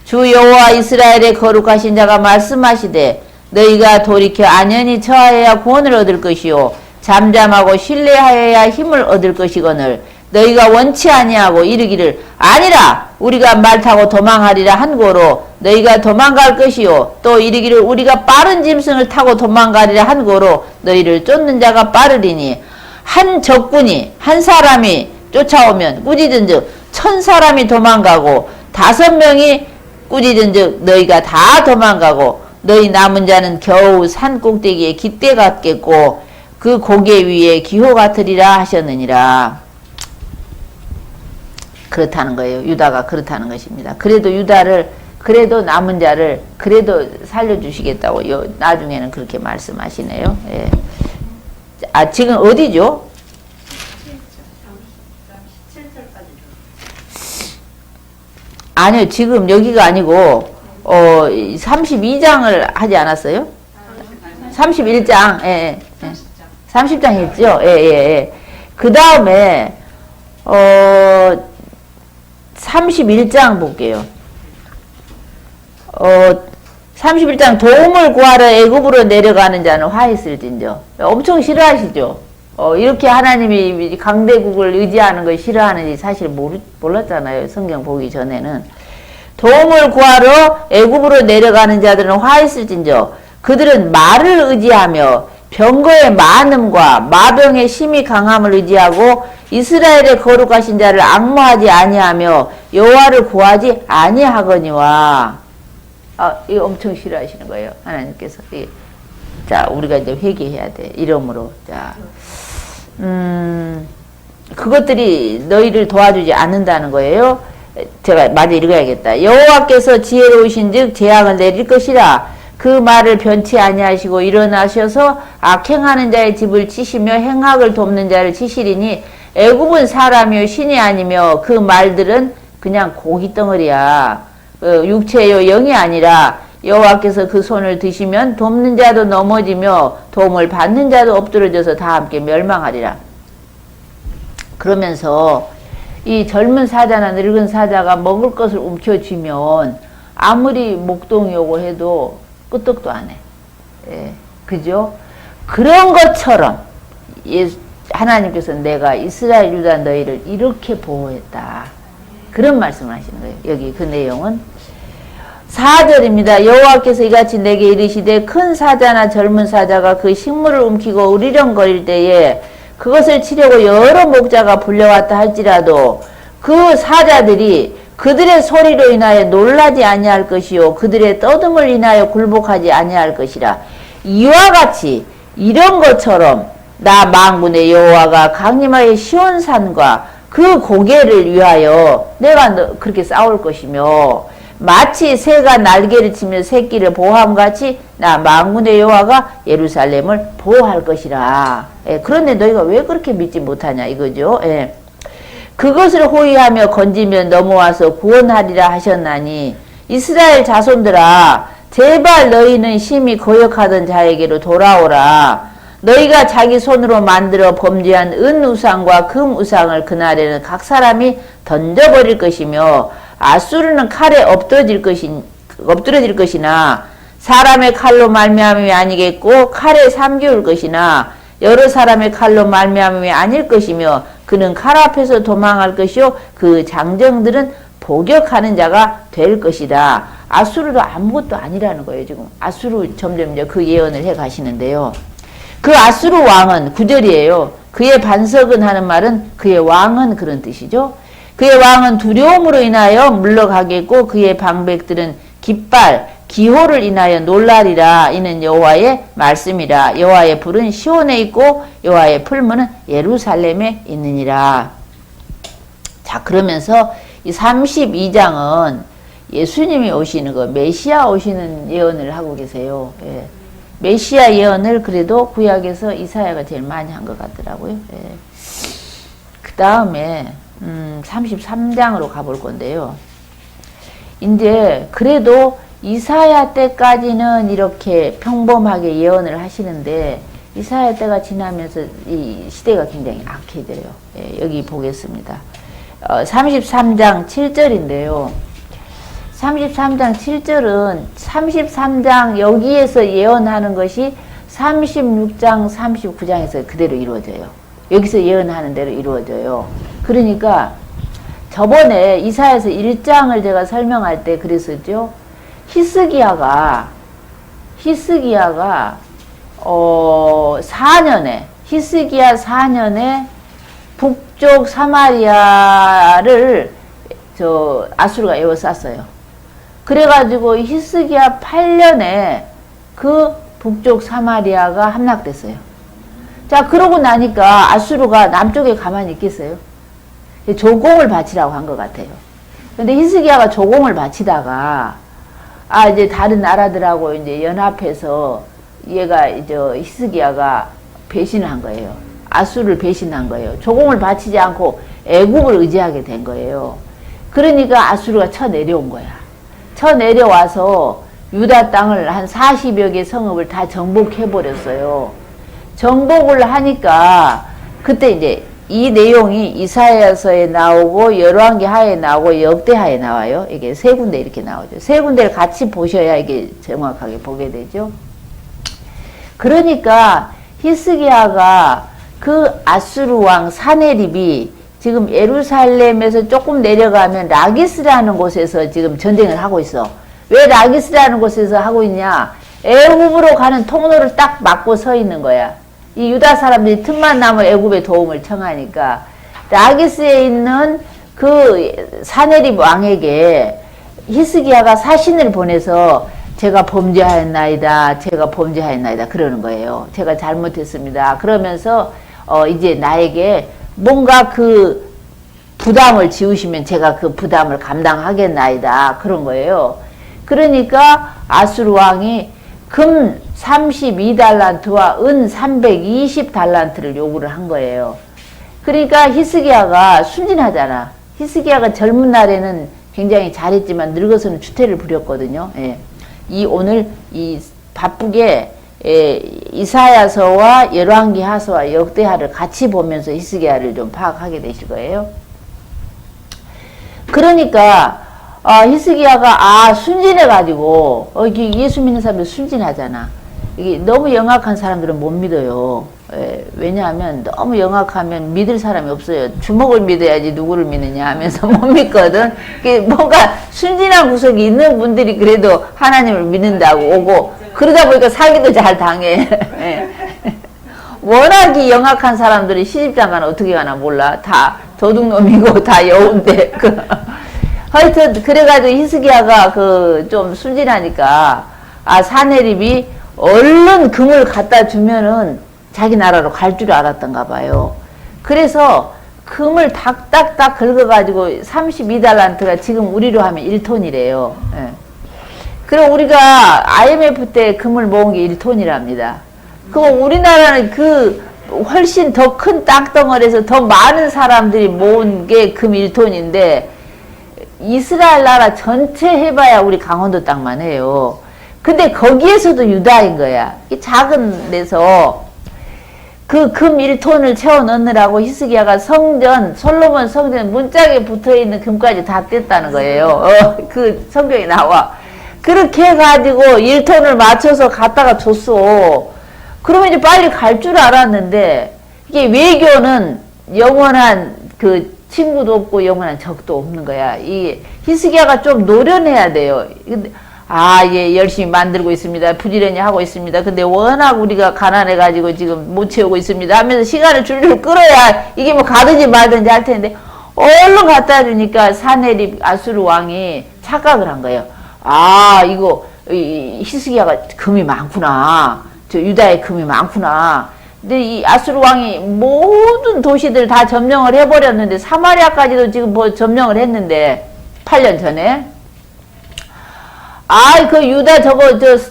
주 여호와 이스라엘의 거룩하신 자가 말씀하시되 너희가 돌이켜 안연히 처하여야 구원을 얻을 것이요 잠잠하고 신뢰하여야 힘을 얻을 것이거늘 너희가 원치 아니하고 이르기를 아니라 우리가 말 타고 도망하리라 한 고로 너희가 도망갈 것이요 또 이르기를 우리가 빠른 짐승을 타고 도망가리라 한 고로 너희를 쫓는 자가 빠르리니 한 적군이 한 사람이 쫓아오면 꾸짖은즉 1000사람이 도망가고 5명이 꾸짖은즉 너희가 다 도망가고 너희 남은 자는 겨우 산 꼭대기에 깃대 같겠고 그 고개 위에 기호 같으리라 하셨느니라. 그렇다는 거예요. 유다가 그렇다는 것입니다. 그래도 유다를 그래도 남은 자를 그래도 살려주시겠다고 나중에는 그렇게 말씀하시네요. 예. 아 지금 어디죠? 아니요 지금 여기가 아니고 32장을 하지 않았어요? 31장 예, 예. 30장 했죠? 예, 예, 예. 그 다음에 31장 볼게요. 31장 도움을 구하러 애굽으로 내려가는 자는 화 있을진저. 엄청 싫어하시죠? 이렇게 하나님이 강대국을 의지하는 걸 싫어하는지 사실 몰랐잖아요. 성경 보기 전에는. 도움을 구하러 애굽으로 내려가는 자들은 화 있을진저. 그들은 말을 의지하며 병거의 많음과 마병의 심히 강함을 의지하고 이스라엘의 거룩하신 자를 앙모하지 아니하며 여호와를 구하지 아니하거니와. 이거 엄청 싫어하시는 거예요. 하나님께서. 자, 우리가 이제 회개해야 돼. 이러므로. 자, 그것들이 너희를 도와주지 않는다는 거예요. 제가 마저 읽어야겠다. 여호와께서 지혜로우신즉 재앙을 내릴 것이라. 그 말을 변치 아니하시고 일어나셔서 악행하는 자의 집을 치시며 행악을 돕는 자를 치시리니 애굽은 사람이요 신이 아니며 그 말들은 그냥 고기 덩어리야. 육체요 영이 아니라 여호와께서 그 손을 드시면 돕는 자도 넘어지며 도움을 받는 자도 엎드러져서 다 함께 멸망하리라. 그러면서 이 젊은 사자나 늙은 사자가 먹을 것을 움켜쥐면 아무리 목동이 오고 해도 끄떡도 안 해. 예, 그죠? 그런 것처럼 하나님께서 내가 이스라엘 유다 너희를 이렇게 보호했다. 그런 말씀을 하시는 거예요. 여기 그 내용은 4절입니다. 여호와께서 이같이 내게 이르시되 큰 사자나 젊은 사자가 그 식물을 움키고 으리렁거릴 때에 그것을 치려고 여러 목자가 불려왔다 할지라도 그 사자들이 그들의 소리로 인하여 놀라지 아니할 것이요 그들의 떠듦을 인하여 굴복하지 아니할 것이라. 이와 같이 이런 것처럼 나 만군의 여호와가 강림하여 시온산과 그 고개를 위하여 내가 그렇게 싸울 것이며 마치 새가 날개를 치며 새끼를 보호함같이 나 만군의 여호와가 예루살렘을 보호할 것이라. 예, 그런데 너희가 왜 그렇게 믿지 못하냐 이거죠. 예. 그것을 호위하며 건지면 넘어와서 구원하리라 하셨나니 이스라엘 자손들아 제발 너희는 심히 거역하던 자에게로 돌아오라. 너희가 자기 손으로 만들어 범죄한 은 우상과 금 우상을 그날에는 각 사람이 던져버릴 것이며 아수르는 칼에 엎드러질 것이나 사람의 칼로 말미암음이 아니겠고 칼에 삼기울 것이나 여러 사람의 칼로 말미암음이 아닐 것이며 그는 칼 앞에서 도망할 것이요 그 장정들은 복역하는 자가 될 것이다. 아수르도 아무것도 아니라는 거예요. 지금 아수르 점점 이제 그 예언을 해 가시는데요. 그 아수르 왕은 9절이에요. 그의 반석은 하는 말은 그의 왕은 그런 뜻이죠. 그의 왕은 두려움으로 인하여 물러가겠고 그의 방백들은 깃발 기호를 인하여 놀라리라. 이는 여호와의 말씀이라. 여호와의 불은 시온에 있고 여호와의 풀무는 예루살렘에 있느니라. 자, 그러면서 이 32장은 예수님이 오시는 거, 메시아 오시는 예언을 하고 계세요. 예. 메시아 예언을 그래도 구약에서 이사야가 제일 많이 한 것 같더라고요. 예. 그 다음에 33장으로 가볼 건데요. 이제 그래도 이사야 때까지는 이렇게 평범하게 예언을 하시는데 이사야 때가 지나면서 이 시대가 굉장히 악해져요. 예, 여기 보겠습니다. 33장 7절인데요. 33장 7절은 33장 여기에서 예언하는 것이 36장 39장에서 그대로 이루어져요. 여기서 예언하는 대로 이루어져요. 그러니까 저번에 이사야서 1장을 제가 설명할 때 그랬었죠. 히스기야가 4년에 히스기야 4년에 북쪽 사마리아를 아수르가 에워쌌어요. 그래가지고 히스기야 8년에 그 북쪽 사마리아가 함락됐어요. 자, 그러고 나니까 아수르가 남쪽에 가만히 있겠어요? 조공을 바치라고 한 것 같아요. 근데 히스기야가 조공을 바치다가 이제 다른 나라들하고 이제 연합해서 얘가 히스기야가 배신을 한 거예요. 아수르를 배신한 거예요. 조공을 바치지 않고 애굽을 의지하게 된 거예요. 그러니까 아수르가 쳐내려온 거야. 쳐내려와서 유다 땅을 한 40여 개 성읍을 다 정복해버렸어요. 정복을 하니까 그때 이제 이 내용이 이사야서에 나오고 열왕기하에 나오고 역대하에 나와요. 이게 세 군데 이렇게 나오죠. 세 군데를 같이 보셔야 이게 정확하게 보게 되죠. 그러니까 히스기야가 그 아수르 왕 사네립이 지금 예루살렘에서 조금 내려가면 라기스라는 곳에서 지금 전쟁을 하고 있어. 왜 라기스라는 곳에서 하고 있냐? 애굽으로 가는 통로를 딱 막고 서 있는 거야. 이 유다 사람들이 틈만 나면 애굽의 도움을 청하니까 라기스에 있는 그 사네립 왕에게 히스기야가 사신을 보내서 제가 범죄하였나이다. 제가 범죄하였나이다. 그러는 거예요. 제가 잘못했습니다. 그러면서 이제 나에게 뭔가 그 부담을 지우시면 제가 그 부담을 감당하겠나이다. 그런 거예요. 그러니까 아수르 왕이 금 32달란트와 은 320달란트를 요구를 한 거예요. 그러니까 히스기야가 순진하잖아. 히스기야가 젊은 날에는 굉장히 잘했지만 늙어서는 추태를 부렸거든요. 예. 오늘 바쁘게 이사야서와 열왕기하서와 역대하를 같이 보면서 히스기야를 좀 파악하게 되실 거예요. 그러니까 히스기야가 순진해가지고 예수 믿는 사람들 순진하잖아. 이게 너무 영악한 사람들은 못 믿어요. 왜냐하면 너무 영악하면 믿을 사람이 없어요. 주먹을 믿어야지 누구를 믿느냐 하면서 못 믿거든. 뭔가 순진한 구석이 있는 분들이 그래도 하나님을 믿는다고 오고 그러다 보니까 사기도 잘 당해. 워낙이 영악한 사람들이 시집장가는 어떻게 가나 몰라. 다 도둑놈이고 다 여운데. 하여튼 그래가지고 히스기야가 좀 순진하니까 사네립이 얼른 금을 갖다 주면은 자기 나라로 갈 줄 알았던가 봐요. 그래서 금을 딱딱딱 긁어가지고 32달란트가 지금 우리로 하면 1톤이래요. 예. 그럼 우리가 IMF 때 금을 모은 게 1톤이랍니다. 그럼 우리나라는 훨씬 더 큰 땅덩어리에서 더 많은 사람들이 모은 게 금 1톤인데 이스라엘 나라 전체 해봐야 우리 강원도 땅만 해요. 근데 거기에서도 유다인 거야. 이 작은 데서 그 금 1톤을 채워 넣느라고 히스기야가 솔로몬 성전 문짝에 붙어있는 금까지 다 뗐다는 거예요. 그 성경에 나와. 그렇게 해가지고 1톤을 맞춰서 갖다가 줬어. 그러면 이제 빨리 갈 줄 알았는데, 이게 외교는 영원한 친구도 없고 영원한 적도 없는 거야. 이 히스기야가 좀 노련해야 돼요. 근데 예, 열심히 만들고 있습니다. 부지런히 하고 있습니다. 근데 워낙 우리가 가난해가지고 지금 못 채우고 있습니다. 하면서 시간을 줄줄 끌어야 이게 뭐 가든지 말든지 할 텐데, 얼른 갖다 주니까 사네립 아수르 왕이 착각을 한 거예요. 이거, 히스기야가 금이 많구나. 유다에 금이 많구나. 근데 이 아수르 왕이 모든 도시들 다 점령을 해버렸는데, 사마리아까지도 지금 점령을 했는데, 8년 전에. 유다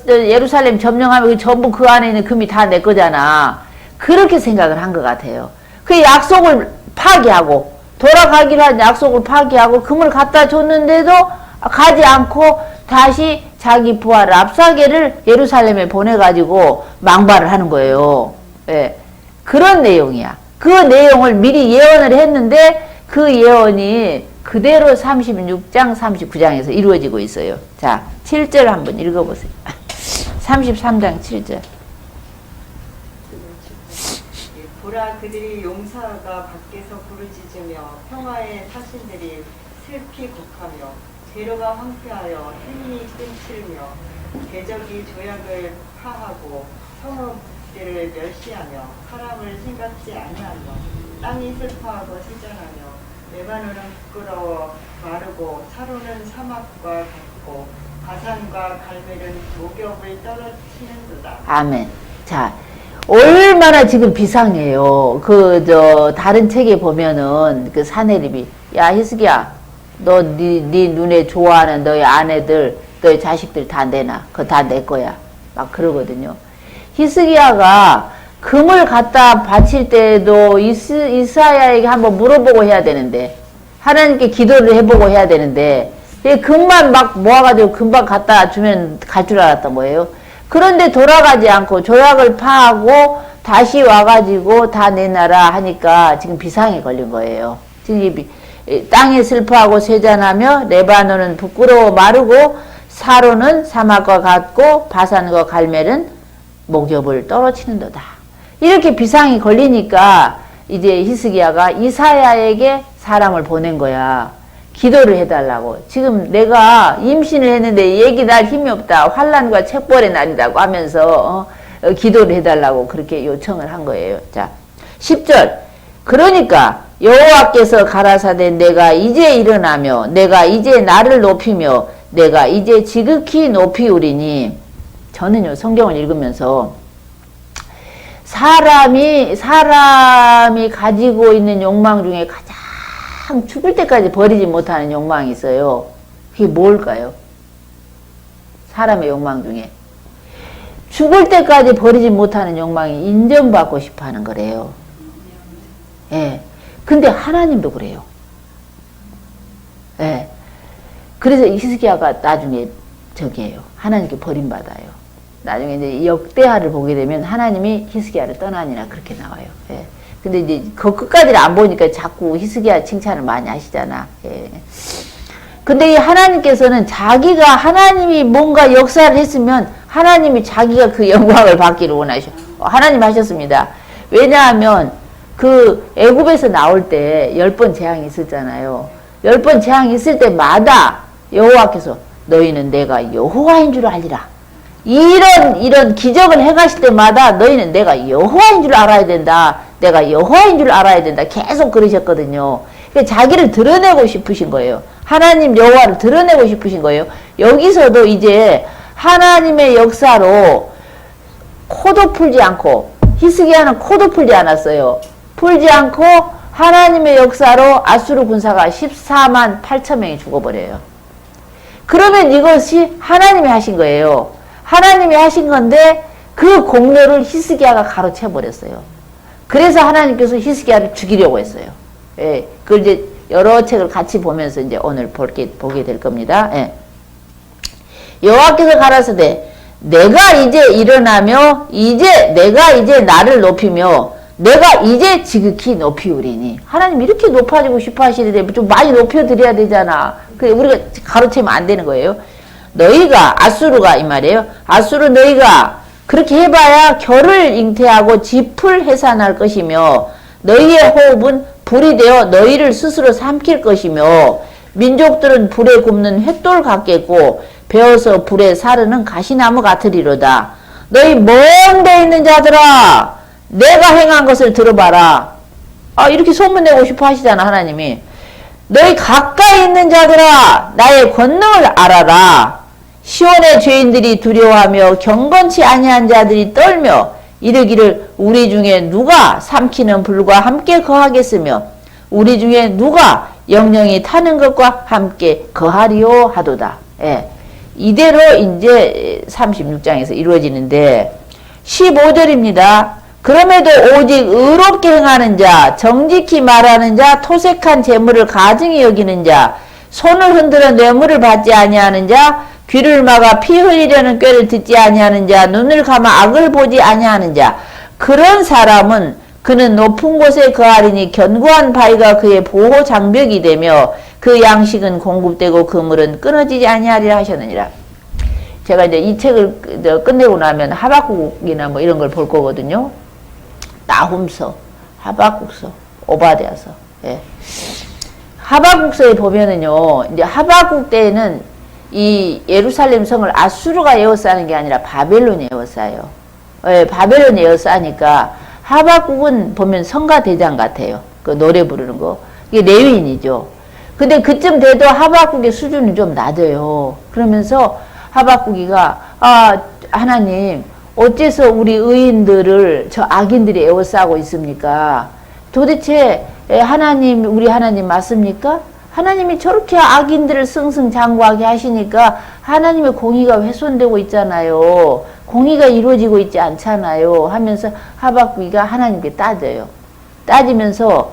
예루살렘 점령하면 전부 그 안에 있는 금이 다 내 거잖아. 그렇게 생각을 한 것 같아요. 그 약속을 파기하고, 돌아가기로 한 약속을 파기하고, 금을 갖다 줬는데도 가지 않고, 다시 자기 부하 랍사게를 예루살렘에 보내가지고 망발을 하는 거예요. 예. 그런 내용이야. 그 내용을 미리 예언을 했는데, 그 예언이 그대로 36장, 39장에서 이루어지고 있어요. 자, 7절 한번 읽어보세요. 33장 7절. 보라 그들이 용사가 밖에서 부르짖으며 평화의 사신들이 슬피 곡하며 괴로가 황폐하여 행이 끊칠며 대적이 조약을 파하고 성읍들을 멸시하며 사람을 생각지 아니하며 땅이 슬퍼하고 세잔하며 레바논은 부끄러워 마르고 사로는 사막과 같고 바산과 갈멜은 목욕을 떨어치는도다. 아멘. 자, 얼마나 지금 비상해요. 다른 책에 보면은 그 사내립이, 야, 히스기야, 너 네 눈에 좋아하는 너의 아내들, 너의 자식들 다 내놔. 그거 다 내 거야. 막 그러거든요. 히스기야가 금을 갖다 바칠 때도 이사야에게 한번 물어보고 해야 되는데, 하나님께 기도를 해보고 해야 되는데, 금만 막 모아가지고 금방 갖다 주면 갈 줄 알았던 거예요. 그런데 돌아가지 않고 조약을 파하고 다시 와가지고 다 내놔라 하니까 지금 비상에 걸린 거예요. 지금 땅이 슬퍼하고 쇠잔하며 레바논은 부끄러워 마르고 사로는 사막과 같고 바산과 갈멜은 목욕을 떨어치는도다. 이렇게 비상이 걸리니까 이제 히스기야가 이사야에게 사람을 보낸 거야. 기도를 해달라고. 지금 내가 임신을 했는데 얘기 날 힘이 없다. 환난과 책벌의 날이라고 하면서 기도를 해달라고 그렇게 요청을 한 거예요. 자, 10절. 그러니까 여호와께서 가라사대 내가 이제 일어나며 내가 이제 나를 높이며 내가 이제 지극히 높이우리니. 저는요 성경을 읽으면서 사람이 가지고 있는 욕망 중에 가장 죽을 때까지 버리지 못하는 욕망이 있어요. 그게 뭘까요? 사람의 욕망 중에 죽을 때까지 버리지 못하는 욕망이 인정받고 싶어 하는 거래요. 예. 근데 하나님도 그래요. 예. 그래서 히스기야가 나중에 저기예요. 하나님께 버림받아요. 나중에 이제 역대하를 보게 되면 하나님이 히스기야를 떠나니라 그렇게 나와요. 예. 근데 이제 그 끝까지를 안 보니까 자꾸 히스기야 칭찬을 많이 하시잖아. 예. 근데 이 하나님께서는 자기가 하나님이 뭔가 역사를 했으면 하나님이 자기가 그 영광을 받기를 원하셔. 하나님 하셨습니다. 왜냐하면 그 애굽에서 나올 때 10번 재앙이 있었잖아요. 10번 재앙이 있을 때마다 여호와께서 너희는 내가 여호와인 줄 알리라. 이런 기적을 행하실 때마다 너희는 내가 여호와인 줄 알아야 된다. 내가 여호와인 줄 알아야 된다. 계속 그러셨거든요. 그러니까 자기를 드러내고 싶으신 거예요. 하나님 여호와를 드러내고 싶으신 거예요. 여기서도 이제 하나님의 역사로 코도 풀지 않고, 히스기야는 코도 풀지 않았어요. 풀지 않고 하나님의 역사로 아수르 군사가 14만 8천 명이 죽어버려요. 그러면 이것이 하나님이 하신 거예요. 하나님이 하신 건데 그 공로를 히스기야가 가로채 버렸어요. 그래서 하나님께서 히스기야를 죽이려고 했어요. 예, 그걸 이제 여러 책을 같이 보면서 이제 오늘 보게 될 겁니다. 예. 여호와께서 가라사대 내가 이제 일어나며 내가 이제 나를 높이며 내가 이제 지극히 높이우리니. 하나님 이렇게 높아지고 싶어 하시는데 좀 많이 높여드려야 되잖아. 그래 우리가 가로채면 안 되는 거예요. 너희가 아수르가 이 말이에요. 아수르 너희가 그렇게 해봐야 결을 잉태하고 짚을 해산할 것이며 너희의 호흡은 불이 되어 너희를 스스로 삼킬 것이며 민족들은 불에 굽는 횃돌 같겠고 베어서 불에 사르는 가시나무 같으리로다. 너희 먼 데 있는 자들아 내가 행한 것을 들어봐라. 이렇게 소문내고 싶어 하시잖아 하나님이. 너희 가까이 있는 자들아 나의 권능을 알아라. 시온의 죄인들이 두려워하며 경건치 아니한 자들이 떨며 이르기를 우리 중에 누가 삼키는 불과 함께 거하겠으며 우리 중에 누가 영영이 타는 것과 함께 거하리요 하도다. 예. 이대로 이제 36장에서 이루어지는데 15절입니다. 그럼에도 오직 의롭게 행하는 자, 정직히 말하는 자, 토색한 재물을 가증히 여기는 자, 손을 흔들어 뇌물을 받지 아니하는 자, 귀를 막아 피 흘리려는 꾀를 듣지 아니하는 자, 눈을 감아 악을 보지 아니하는 자, 그런 사람은 그는 높은 곳에 거하리니 견고한 바위가 그의 보호 장벽이 되며 그 양식은 공급되고 그물은 끊어지지 아니하리라 하셨느니라. 제가 이제 이 책을 끝내고 나면 하박국이나 뭐 이런 걸 볼 거거든요. 나훔서, 하박국서, 오바댜서. 예. 하박국서에 보면은요, 이제 하박국 때에는 이 예루살렘 성을 아수르가 에워싸는 게 아니라 바벨론이 에워싸요. 예, 바벨론이 에워싸니까 하박국은 보면 성가대장 같아요. 그 노래 부르는 거. 이게 레위인이죠. 근데 그쯤 돼도 하박국의 수준이 좀 낮아요. 그러면서 하박국이가, 아, 하나님, 어째서 우리 의인들을 저 악인들이 에워싸고 있습니까? 도대체 하나님, 우리 하나님 맞습니까? 하나님이 저렇게 악인들을 승승장구하게 하시니까 하나님의 공의가 훼손되고 있잖아요. 공의가 이루어지고 있지 않잖아요. 하면서 하박국이가 하나님께 따져요. 따지면서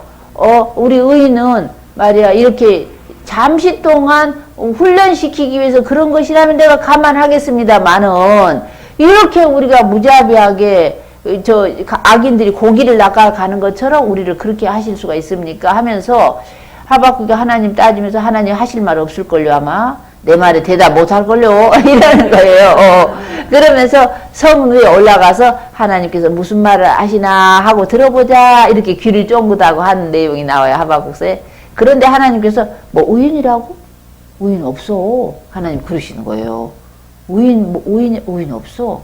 우리 의인은 말이야 이렇게 잠시 동안 훈련시키기 위해서 그런 것이라면 내가 감안하겠습니다만은 이렇게 우리가 무자비하게 저 악인들이 고기를 낚아가는 것처럼 우리를 그렇게 하실 수가 있습니까? 하면서 하박국이 하나님 따지면서 하나님 하실 말 없을걸요 아마 내 말에 대답 못할걸요 이러는 거예요. 그러면서 성 위에 올라가서 하나님께서 무슨 말을 하시나 하고 들어보자 이렇게 귀를 쫑긋하고 하는 내용이 나와요 하박국서에. 그런데 하나님께서 뭐 의인이라고? 의인 없어. 하나님 그러시는 거예요. 의인 없어.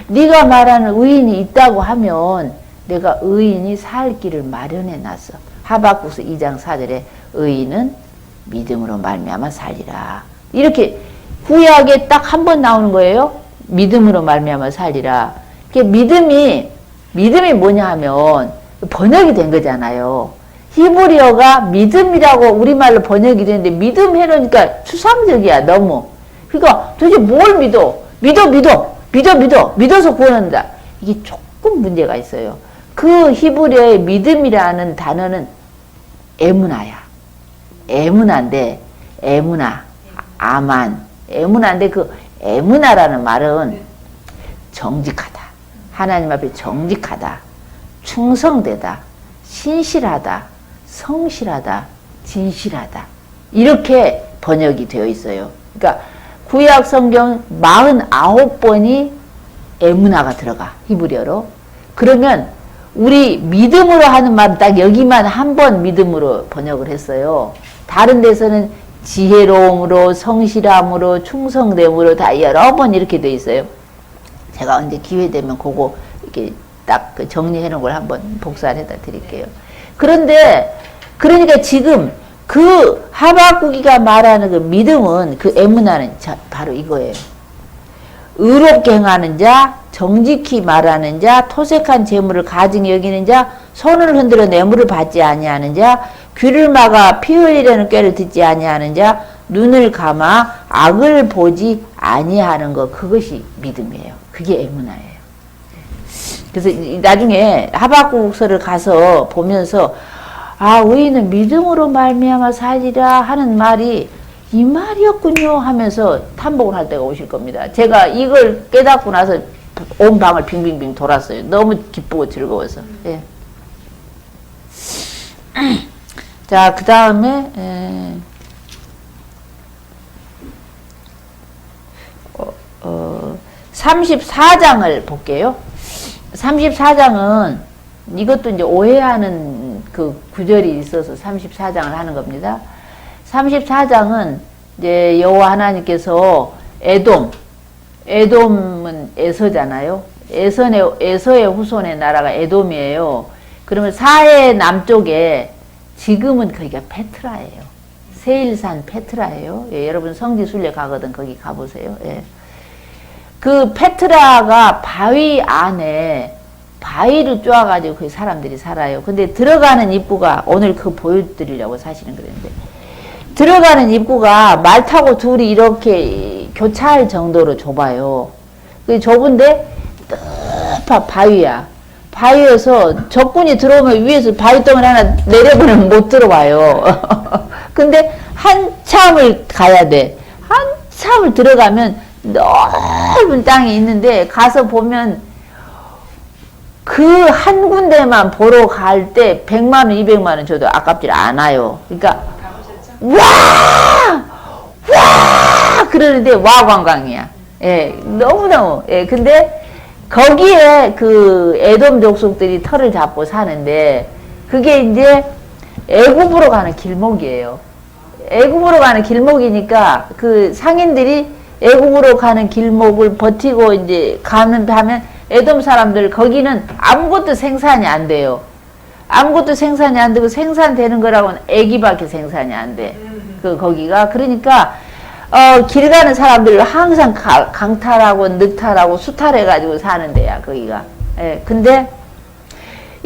네가 말하는 의인이 있다고 하면 내가 의인이 살 길을 마련해 놨어. 하박국서 2장 4절에 의인은 믿음으로 말미암아 살리라. 이렇게 구약에 딱 한 번 나오는 거예요. 믿음으로 말미암아 살리라. 믿음이 뭐냐 하면 번역이 된 거잖아요. 히브리어가 믿음이라고 우리말로 번역이 되는데 믿음 해놓으니까 추상적이야 너무. 그러니까 도대체 뭘 믿어? 믿어서 구원한다. 이게 조금 문제가 있어요. 그 히브리어의 믿음이라는 단어는 에무나야. 에무나인데 에무나, 아만, 에무나인데 그 에무나라는 말은 정직하다. 하나님 앞에 정직하다. 충성되다. 신실하다. 성실하다. 진실하다. 이렇게 번역이 되어 있어요. 그러니까 구약 성경 49번이 에무나가 들어가 히브리어로. 그러면 우리 믿음으로 하는 말은 딱 여기만 한 번 믿음으로 번역을 했어요. 다른 데서는 지혜로움으로 성실함으로 충성됨으로 다 여러 번 이렇게 돼 있어요. 제가 언제 기회 되면 그거 이렇게 딱 정리해 놓은 걸 한번 복사를 해다 드릴게요. 그런데 그러니까 지금 그 하박국이가 말하는 그 믿음은 그 에무나는 바로 이거예요. 의롭게 행하는 자, 정직히 말하는 자, 토색한 재물을 가증히 여기는 자, 손을 흔들어 뇌물을 받지 아니하는 자, 귀를 막아 피 흘리려는 꾀를 듣지 아니하는 자, 눈을 감아 악을 보지 아니하는 것, 그것이 믿음이에요. 그게 에무나예요. 그래서 나중에 하박국서를 가서 보면서 아, 의인은 믿음으로 말미암아 살리라 하는 말이 이 말이었군요 하면서 탐복을 할 때가 오실 겁니다. 제가 이걸 깨닫고 나서 온 방을 빙빙빙 돌았어요. 너무 기쁘고 즐거워서. 예. 자, 그 다음에 34장을 볼게요. 34장은 이것도 이제 오해하는 그 구절이 있어서 34장을 하는 겁니다. 34장은 이제 여호와 하나님께서 에돔은 에서잖아요. 에서의 후손의 나라가 에돔이에요. 그러면 사해 남쪽에 지금은 거기가 페트라예요. 세일산 페트라예요. 예, 여러분 성지순례 가거든 거기 가보세요. 예. 그 페트라가 바위 안에 바위를 쪼아가지고 그 사람들이 살아요. 근데 들어가는 입구가 오늘 그거 보여드리려고 사실은 그랬는데 들어가는 입구가 말 타고 둘이 이렇게 교차할 정도로 좁아요. 그 좁은데 바위야. 바위여서 적군이 들어오면 위에서 바위덩어리 하나 내려보내면 못 들어와요. 근데 한참을 가야 돼. 한참을 들어가면 넓은 땅이 있는데 가서 보면 그 한 군데만 보러 갈 때 100만 원, 200만 원 줘도 아깝질 않아요. 그러니까 와! 그러는데 와 관광이야. 예, 너무너무. 근데 거기에 그 에돔 족속들이 터를 잡고 사는데 그게 이제 애굽으로 가는 길목이에요. 애굽으로 가는 길목이니까 그 상인들이 애굽으로 가는 길목을 버티고 이제 가면 에돔 사람들 거기는 아무것도 생산이 안 돼요. 아무것도 생산이 안 되고 생산되는 거라고는 애기밖에 생산이 안 돼. 거기가 그러니까 길 가는 사람들 항상 강탈하고 늑탈하고 수탈해가지고 사는 데야 거기가. 예, 근데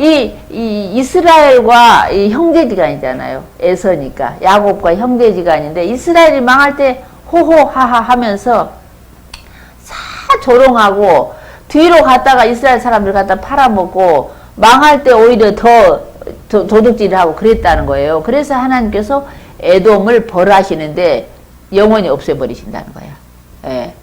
이 이스라엘과 이 형제지간이잖아요. 에서니까 야곱과 형제지간인데 이스라엘이 망할 때 호호하하 하면서 사 조롱하고 뒤로 갔다가 이스라엘 사람들 갖다 팔아먹고 망할 때 오히려 더 도둑질하고 그랬다는 거예요. 그래서 하나님께서 에돔을 벌하시는데 영원히 없애버리신다는 거야. 예.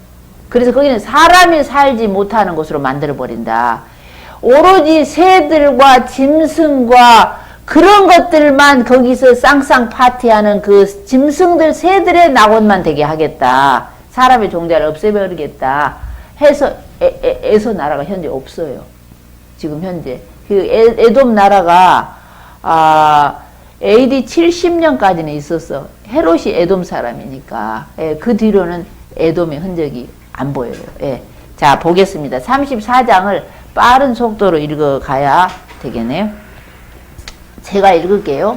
그래서 거기는 사람이 살지 못하는 곳으로 만들어버린다. 오로지 새들과 짐승과 그런 것들만 거기서 쌍쌍 파티하는 그 짐승들 새들의 낙원만 되게 하겠다. 사람의 종자를 없애버리겠다. 해서 에서 나라가 현재 없어요. 지금 현재. 그 에돔 나라가 AD 70년까지는 있었어. 헤롯이 에돔 사람이니까. 예, 그 뒤로는 에돔의 흔적이 안 보여요. 예. 자, 보겠습니다. 34장을 빠른 속도로 읽어가야 되겠네요. 제가 읽을게요.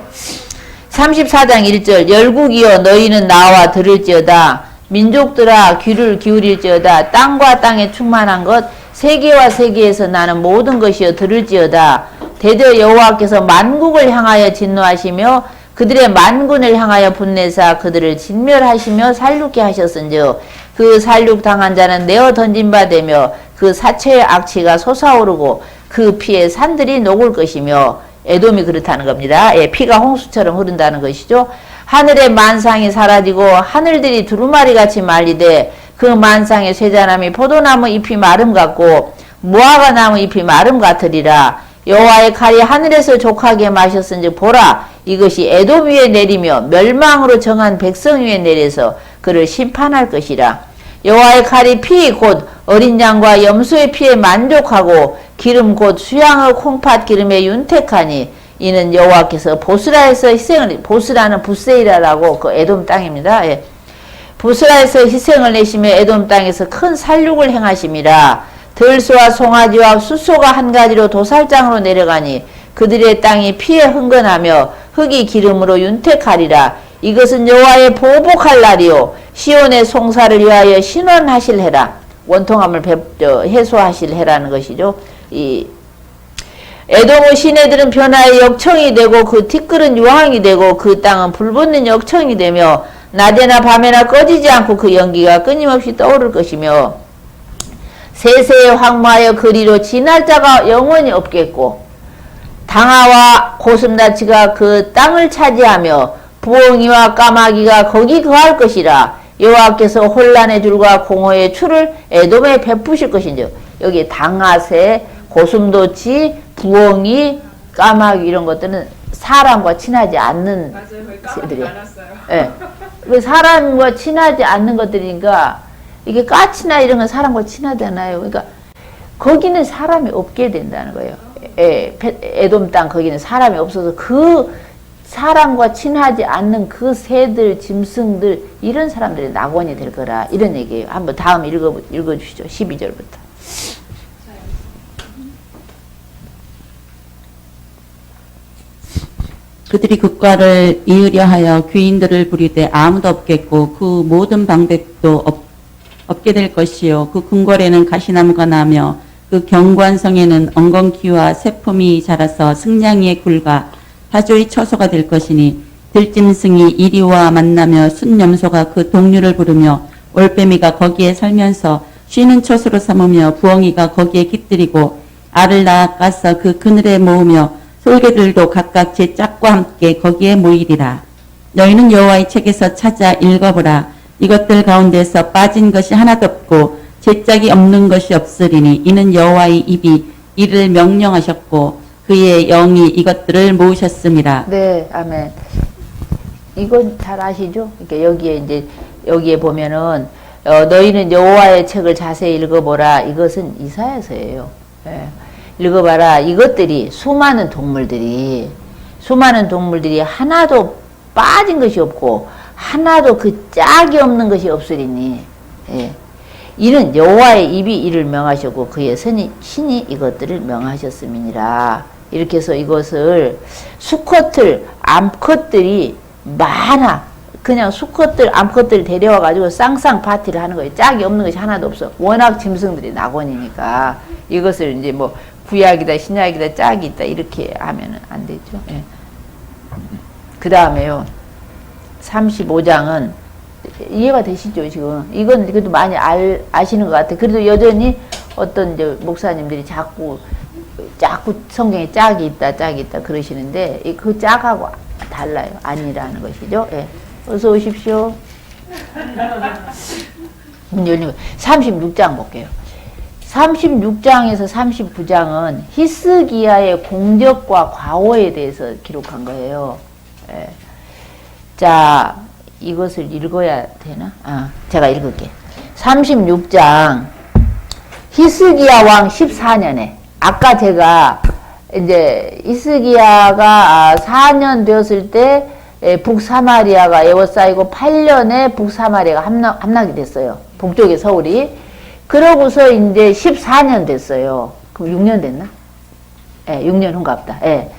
34장 1절 열국이여 너희는 나와 들을지어다. 민족들아 귀를 기울일지어다. 땅과 땅에 충만한 것 세계와 세계에서 나는 모든 것이여 들을지어다. 대저 여호와께서 만국을 향하여 진노하시며 그들의 만군을 향하여 분내사 그들을 진멸하시며 살육게 하셨은즉 그 살육당한 자는 내어 던진 바 되며 그 사체의 악취가 솟아오르고 그 피에 산들이 녹을 것이며 에돔이 그렇다는 겁니다. 예, 피가 홍수처럼 흐른다는 것이죠. 하늘의 만상이 사라지고 하늘들이 두루마리같이 말리되 그 만상의 쇠자나무 포도나무 잎이 마름 같고 무화과 나무 잎이 마름 같으리라. 여호와의 칼이 하늘에서 족하게 마셨은즉 보라 이것이 에돔 위에 내리며 멸망으로 정한 백성 위에 내려서 그를 심판할 것이라. 여호와의 칼이 피 곧 어린 양과 염소의 피에 만족하고 기름 곧 수양의 콩팥 기름에 윤택하니 이는 여호와께서 보스라에서 희생을 보스라는 부세이라라고 그 에돔 땅입니다. 예. 보스라에서 희생을 내시며 에돔 땅에서 큰 살육을 행하심이라. 들소와 송아지와 숫소가 한 가지로 도살장으로 내려가니 그들의 땅이 피에 흥건하며 흙이 기름으로 윤택하리라. 이것은 여호와의 보복할 날이요 시온의 송사를 위하여 신원하실 해라. 원통함을 해소하실 해라는 것이죠. 이 에돔의 시내들은 변화의 역청이 되고 그 티끌은 유황이 되고 그 땅은 불붙는 역청이 되며 낮에나 밤에나 꺼지지 않고 그 연기가 끊임없이 떠오를 것이며 세세에 황무하여 그리로 지날 자가 영원히 없겠고 당하와 고슴나치가 그 땅을 차지하며 부엉이와 까마귀가 거기 거할 것이라. 여호와께서 혼란의 줄과 공허의 추를 에돔에 베푸실 것인즉 여기 당하새, 고슴도치, 부엉이, 까마귀 이런 것들은 사람과 친하지 않는 맞아요. 거기 까맣게 새들이에요. 많았어요. 예. 사람과 친하지 않는 것들이니까 이게 까치나 이런 건 사람과 친하잖아요. 그러니까 거기는 사람이 없게 된다는 거예요. 에돔 땅 거기는 사람이 없어서 그 사람과 친하지 않는 그 새들, 짐승들 이런 사람들이 낙원이 될 거라 이런 얘기예요. 한번 다음 읽어주시죠. 12절부터. 그들이 국가를 이으려 하여 귀인들을 부리되 아무도 없겠고 그 모든 방백도 없게 될 것이요 그 궁궐에는 가시나무가 나며 그 경관성에는 엉겅퀴와 새품이 자라서 승냥이의 굴과 타조의 처소가 될 것이니 들짐승이 이리와 만나며 순염소가 그 동류를 부르며 올빼미가 거기에 살면서 쉬는 처소로 삼으며 부엉이가 거기에 깃들이고 알을 낳아가서 그 그늘에 모으며 솔개들도 각각 제 짝과 함께 거기에 모이리라. 너희는 여호와의 책에서 찾아 읽어보라. 이것들 가운데서 빠진 것이 하나도 없고 제 짝이 없는 것이 없으리니 이는 여호와의 입이 이를 명령하셨고 그의 영이 이것들을 모으셨음이라. 네, 아멘. 이건 잘 아시죠? 그러니까 여기에 보면은 너희는 여호와의 책을 자세히 읽어보라. 이것은 이사야서예요. 예. 읽어봐라. 이것들이 수많은 동물들이 수많은 동물들이 하나도 빠진 것이 없고 하나도 그 짝이 없는 것이 없으리니 예. 이는 여호와의 입이 이를 명하셨고 그의 신이 이것들을 명하셨음이니라. 이렇게 해서 이것을 수컷들 암컷들이 많아. 그냥 수컷들 암컷들 데려와 가지고 쌍쌍 파티를 하는 거예요. 짝이 없는 것이 하나도 없어. 워낙 짐승들이 낙원이니까 이것을 이제 뭐 구약이다 신약이다 짝이 있다 이렇게 하면은 안 되죠. 예. 그 다음에요 35장은 이해가 되시죠 지금? 이건 그래도 많이 아시는 것 같아요. 그래도 여전히 어떤 이제 목사님들이 자꾸 성경에 짝이 있다 그러시는데 그 짝하고 달라요. 아니라는 것이죠. 예. 어서 오십시오. 문 열린 거. 36장 볼게요. 36장에서 39장은 히스기야의 공적과 과오에 대해서 기록한 거예요. 예. 자, 이것을 읽어야 되나? 제가 읽을게. 36장 히스기야 왕 14년에 아까 제가 이제 히스기야가 4년 되었을 때 북사마리아가 에워싸이고 8년에 북사마리아가 함락이 됐어요. 북쪽의 서울이. 그러고서 이제 14년 됐어요. 그럼 6년 됐나? 예, 6년 후인갑다. 예.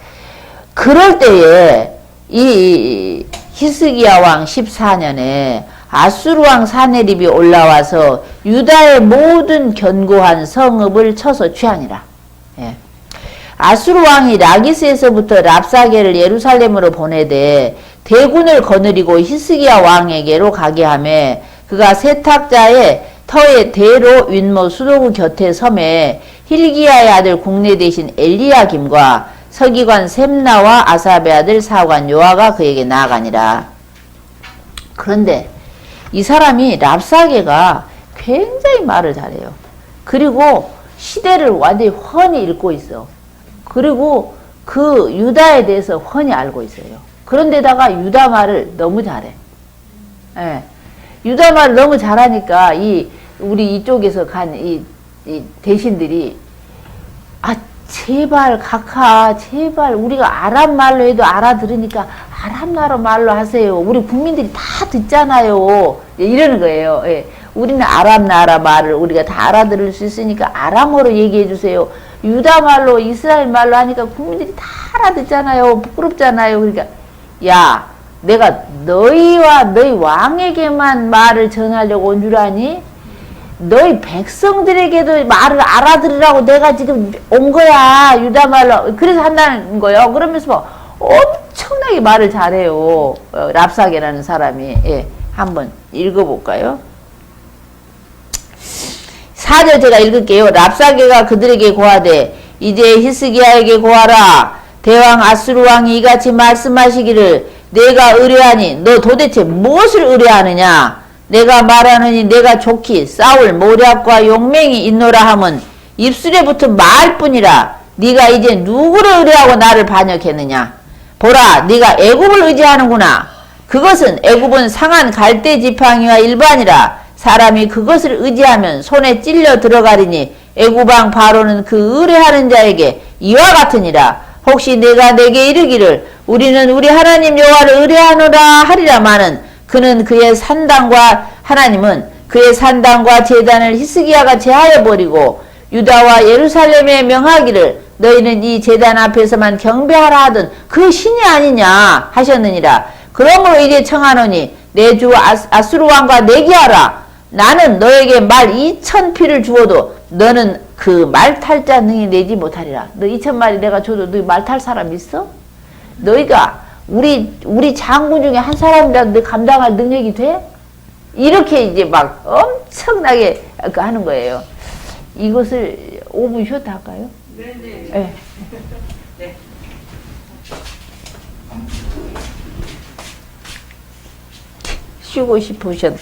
그럴 때에 이 히스기야 왕 14년에 아수르 왕 사네립이 올라와서 유다의 모든 견고한 성읍을 쳐서 취하니라. 예. 아수르 왕이 라기스에서부터 랍사게를 예루살렘으로 보내되 대군을 거느리고 히스기야 왕에게로 가게 하매 그가 세탁자의 터의 대로 윗모 수도구 곁에 섬에 힐기야의 아들 국내 대신 엘리야김과 서기관 셈나와 아삽의 아들 사관 요아가 그에게 나아가니라. 그런데 이 사람이 랍사게가 굉장히 말을 잘해요. 그리고 시대를 완전히 훤히 읽고 있어. 그리고 그 유다에 대해서 훤히 알고 있어요. 그런데다가 유다 말을 너무 잘해. 예. 유다 말을 너무 잘하니까 우리 이쪽에서 간 이 대신들이 제발 각하 제발 우리가 아랍 말로 해도 알아들으니까 아랍 말로 하세요. 우리 국민들이 다 듣잖아요. 이러는 거예요. 예. 우리는 아랍 나라 말을 우리가 다 알아들을 수 있으니까 아람어로 얘기해 주세요. 유다 말로 이스라엘 말로 하니까 국민들이 다 알아듣잖아요. 부끄럽잖아요. 그러니까 야 내가 너희와 너희 왕에게만 말을 전하려고 온 줄 아니? 너희 백성들에게도 말을 알아들으라고 내가 지금 온 거야. 유다 말로. 그래서 한다는 거예요. 그러면서 엄청나게 말을 잘해요. 랍사게라는 사람이. 예, 한번 읽어볼까요? 4절 제가 읽을게요. 랍사게가 그들에게 고하되 이제 히스기야에게 고하라. 대왕 아수르 왕이 이같이 말씀하시기를 내가 의뢰하니 너 도대체 무엇을 의뢰하느냐? 내가 말하느니 내가 좋기 싸울 모략과 용맹이 있노라 함은 입술에 붙은 말뿐이라. 네가 이제 누구를 의뢰하고 나를 반역했느냐? 보라 네가 애굽을 의지하는구나. 그것은 애굽은 상한 갈대 지팡이와 일반이라. 사람이 그것을 의지하면 손에 찔려 들어가리니 애굽왕 바로는 그 의뢰하는 자에게 이와 같으니라. 혹시 내가 내게 이르기를 우리는 우리 하나님 여호와를 의뢰하노라 하리라마는 그는 그의 산당과 하나님은 그의 산당과 제단을 히스기야가 제하여 버리고 유다와 예루살렘에 명하기를 너희는 이 제단 앞에서만 경배하라 하던 그 신이 아니냐 하셨느니라. 그러므로 이제 청하노니 내 주 아수르 왕과 내기하라. 나는 너에게 말 2,000피를 주어도 너는 그 말 탈 자 능히 내지 못하리라. 너 2,000마리 내가 줘도 너희 말 탈 사람 있어? 너희가 우리 장군 중에 한 사람이라도 너 감당할 능력이 돼? 이렇게 이제 막 엄청나게 하는 거예요. 이것을 5분 쉬었다 할까요? 네네. 네. 네. 쉬고 싶으셨